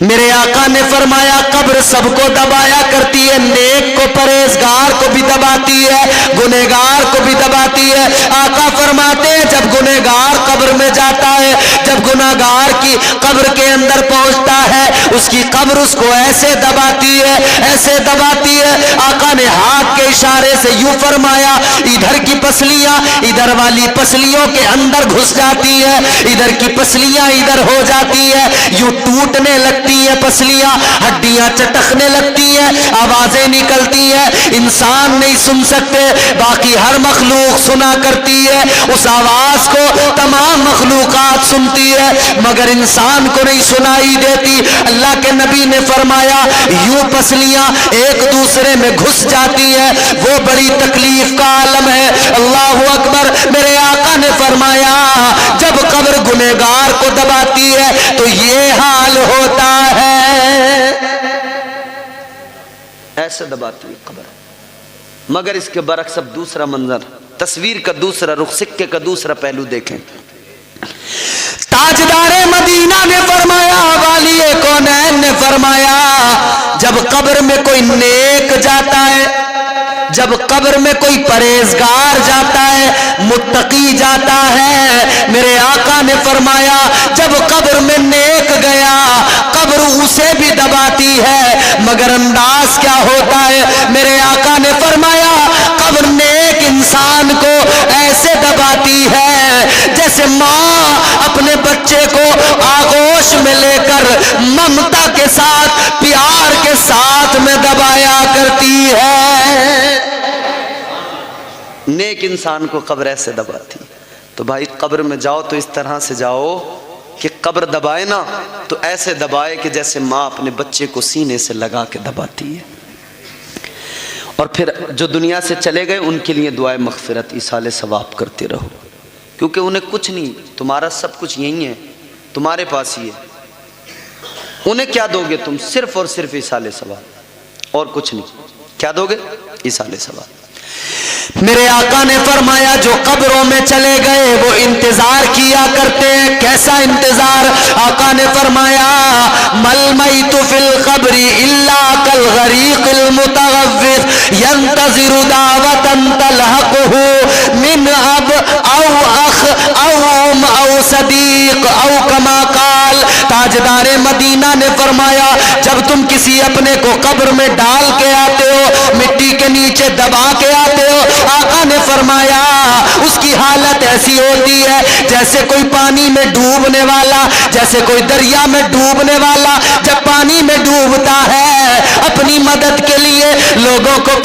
میرے آقا نے فرمایا قبر سب کو دبایا کرتی ہے، نیک کو پرہیزگار کو بھی دباتی ہے، گنہگار کو بھی دباتی ہے۔ آقا فرماتے ہیں جب گنہگار قبر میں جاتا ہے، جب گنہگار کی قبر کے اندر پہنچتا ہے، اس کی قبر اس کو ایسے دباتی ہے، ایسے دباتی ہے، آقا نے ہاتھ کے اشارے سے یوں فرمایا، ادھر کی پسلیاں ادھر والی پسلیوں کے اندر گھس جاتی ہے، ادھر کی پسلیاں ادھر ہو جاتی ہے، یوں ٹوٹنے لگتی ہے پسلیاں، ہڈیاں چٹکنے لگتی ہیں، آوازیں نکلتی ہیں، انسان نہیں سن سکتے، باقی ہر مخلوق سنا کرتی ہے، اس آواز کو تمام مخلوقات سنتی ہے، مگر انسان کو نہیں سنائی دیتی۔ اللہ کے نبی نے فرمایا یوں پسلیاں ایک دوسرے میں گھس جاتی ہیں، وہ بڑی تکلیف کا عالم ہے۔ اللہ اکبر۔ میرے آقا نے فرمایا جب قبر گنہگار کو دباتی ہے تو یہ حال ہوتا ہے، ایسے دباتی ہے قبر۔ مگر اس کے برعکس اب دوسرا منظر، تصویر کا دوسرا رخ، سکے کا دوسرا پہلو دیکھیں۔ تاجدار مدینہ نے فرمایا، والی کونین نے فرمایا جب قبر میں کوئی نیک جاتا ہے، جب قبر میں کوئی پرہیزگار جاتا ہے، متقی جاتا ہے، میرے آقا نے فرمایا جب قبر میں نیک گیا قبر اسے بھی دباتی ہے، مگر انداز کیا ہوتا ہے؟ میرے آقا نے فرمایا قبر نیک انسان کو ایسے دباتی ہے جیسے ماں اپنے بچے کو آغوش میں لے کر ممتا کے ساتھ، پیار کے ساتھ میں دبایا کرتی ہے، نیک انسان کو قبر ایسے دباتی۔ تو بھائی قبر میں جاؤ تو اس طرح سے جاؤ کہ قبر دبائے نا تو ایسے دبائے کہ جیسے ماں اپنے بچے کو سینے سے لگا کے دباتی ہے۔ اور پھر جو دنیا سے چلے گئے ان کے لیے دعائے مغفرت، ایصال ثواب کرتے رہو، کیونکہ انہیں کچھ نہیں، تمہارا سب کچھ یہی ہے، تمہارے پاس ہی ہے، انہیں کیا دو گے تم؟ صرف اور صرف ایصال ثواب۔ اور کچھ نہیں. کیا دو گے؟ ایصال ثواب. میرے آقا نے فرمایا جو قبروں میں چلے گئے وہ انتظار کیا کرتے ہیں. کیسا انتظار؟ آقا نے فرمایا مل میت فی القبر الا کالغریق المتغوث ينتظر دعوة تلحقه من اب او اخ او ام او صدیق او کما قال. تاجدار مدینہ نے فرمایا جب تم کسی اپنے کو قبر میں ڈال کے آتے ہو, مٹی کے نیچے دبا کے آتے ہو, آقا نے فرمایا اس کی حالت ایسی ہوتی ہے جیسے کوئی پانی میں ڈوبنے والا, جیسے کوئی دریا میں ڈوبنے والا جب پانی میں ڈوبتا ہے اپنی مدد کے لیے لوگوں کو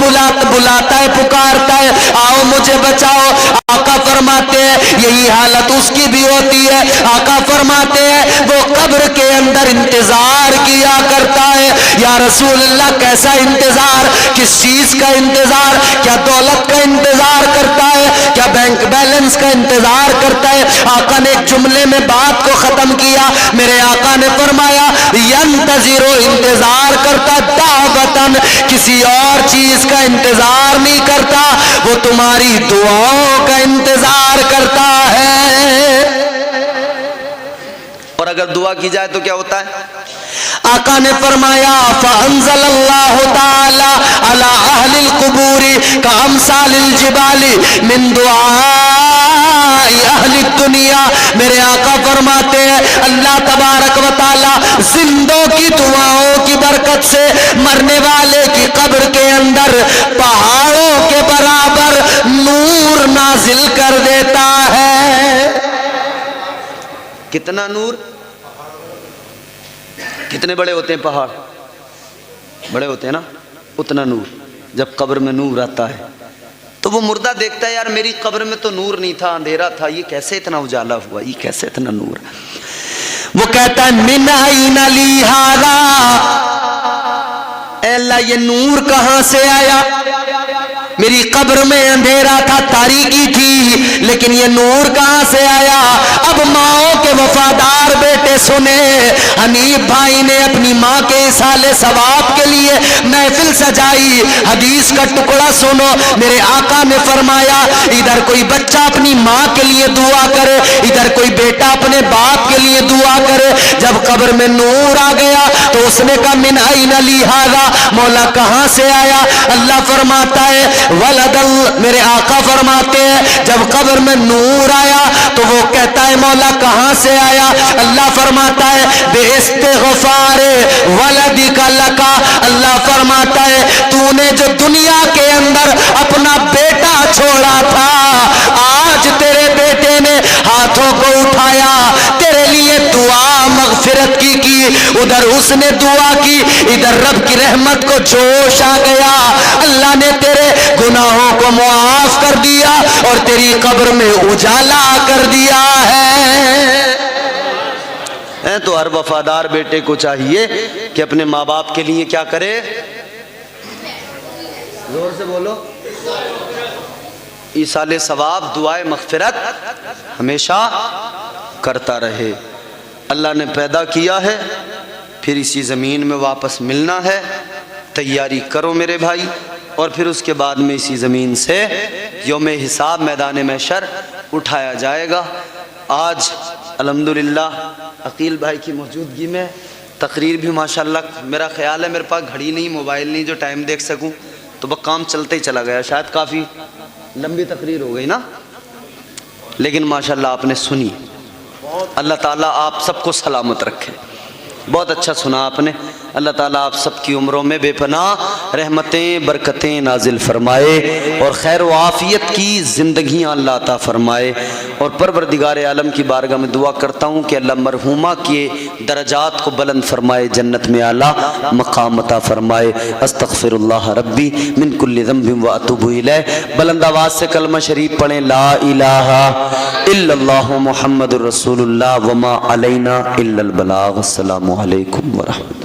بلاتا ہے, پکارتا ہے آؤ مجھے بچاؤ. آقا فرماتے ہیں یہی حالت اس کی بھی ہوتی ہے. آقا فرماتے ہیں وہ قبر کے اندر انتظار کیا کرتا ہے. یا رسول اللہ کیسا انتظار؟ کس چیز کا انتظار؟ کیا دولت کا انتظار کرتا ہے؟ کیا بینک بیلنس کا انتظار کرتا ہے؟ آقا نے ایک جملے میں بات کو ختم کیا. میرے آقا نے فرمایا ینتظر, انتظار کرتا, دعوتن, کسی اور چیز کا انتظار نہیں کرتا, وہ تمہاری دعاؤں کا انتظار کرتا ہے. اور اگر دعا کی جائے تو کیا ہوتا ہے؟ آقا نے فرمایا فانزل اللہ تعالی علی اہل القبور کامثال الجبال من دعاء اہل الدنیا. میرے آقا فرماتے ہیں اللہ تبارک و تعالی زندوں کی دعاؤں کی برکت سے مرنے والے کی قبر کے اندر پہاڑوں کے برابر نور نازل کر دیتا ہے. کتنا نور؟ کتنے بڑے ہوتے ہیں پہاڑ؟ بڑے ہوتے ہیں نا, اتنا نور. جب قبر میں نور آتا ہے تو وہ مردہ دیکھتا ہے یار میری قبر میں تو نور نہیں تھا, اندھیرا تھا, یہ کیسے اتنا اجالا ہوا, یہ کیسے اتنا نور. وہ کہتا ہے من این لی ھذا, اے اللہ یہ نور کہاں سے آیا؟ میری قبر میں اندھیرا تھا, تاریکی تھی, لیکن یہ نور کہاں سے آیا؟ اب ماؤں کے وفادار بیٹے سنے, حنیف بھائی نے اپنی ماں کے ایصال ثواب کے لیے محفل سجائی. حدیث کا ٹکڑا سنو. میرے آقا نے فرمایا ادھر کوئی بچہ اپنی ماں کے لیے دعا کرے, ادھر کوئی بیٹا اپنے باپ کے لیے دعا کرے. جب قبر میں نور آ گیا تو اس نے کہا من این لی ھذا, مولا کہاں سے آیا؟ اللہ فرماتا ہے ولد. میرے آقا فرماتے ہیں جب قبر میں نور آیا تو وہ کہتا ہے مولا کہاں سے آیا؟ اللہ فرماتا ہے بے استغفار ولدک لکا. اللہ فرماتا ہے تو نے جو دنیا کے اندر اپنا بیٹا چھوڑا تھا, آج تیرے بیٹے نے ہاتھوں کو اٹھایا, تیرے لیے دعا مغفرت کی, ادھر اس نے دعا کی, ادھر رب کی رحمت کو جوش آ گیا. اللہ نے تیرے گناہوں کو معاف کر دیا اور تیری قبر میں اجالا کر دیا ہے. تو ہر وفادار بیٹے کو چاہیے کہ اپنے ماں باپ کے لیے کیا کرے؟ زور سے بولو. ایصال ثواب, دعائے مغفرت ہمیشہ کرتا رہے. اللہ نے پیدا کیا ہے, پھر اسی زمین میں واپس ملنا ہے. تیاری کرو میرے بھائی, اور پھر اس کے بعد میں اسی زمین سے یوم حساب میدان محشر اٹھایا جائے گا. آج الحمدللہ عقیل بھائی کی موجودگی میں تقریر بھی ماشاءاللہ, میرا خیال ہے میرے پاس گھڑی نہیں, موبائل نہیں جو ٹائم دیکھ سکوں, تو وہ کام چلتے ہی چلا گیا. شاید کافی لمبی تقریر ہو گئی نا, لیکن ماشاءاللہ آپ نے سنی. اللہ تعالیٰ آپ سب کو سلامت رکھے. بہت اچھا سنا آپ نے. اللہ تعالیٰ آپ سب کی عمروں میں بے پناہ رحمتیں برکتیں نازل فرمائے اور خیر و عافیت کی زندگیاں اللہ عطا فرمائے. اور پروردگار عالم کی بارگاہ میں دعا کرتا ہوں کہ اللہ مرحومہ کے درجات کو بلند فرمائے, جنت میں اعلیٰ مقام عطا فرمائے. استغفر اللہ ربی من کل ذنب و اتوب الیہ. بلند آواز سے کلمہ شریف پڑھیں, لا الہ الا اللہ محمد الرسول اللہ وما علینا الا البلاغ. السلام علیکم ورحمۃ اللہ.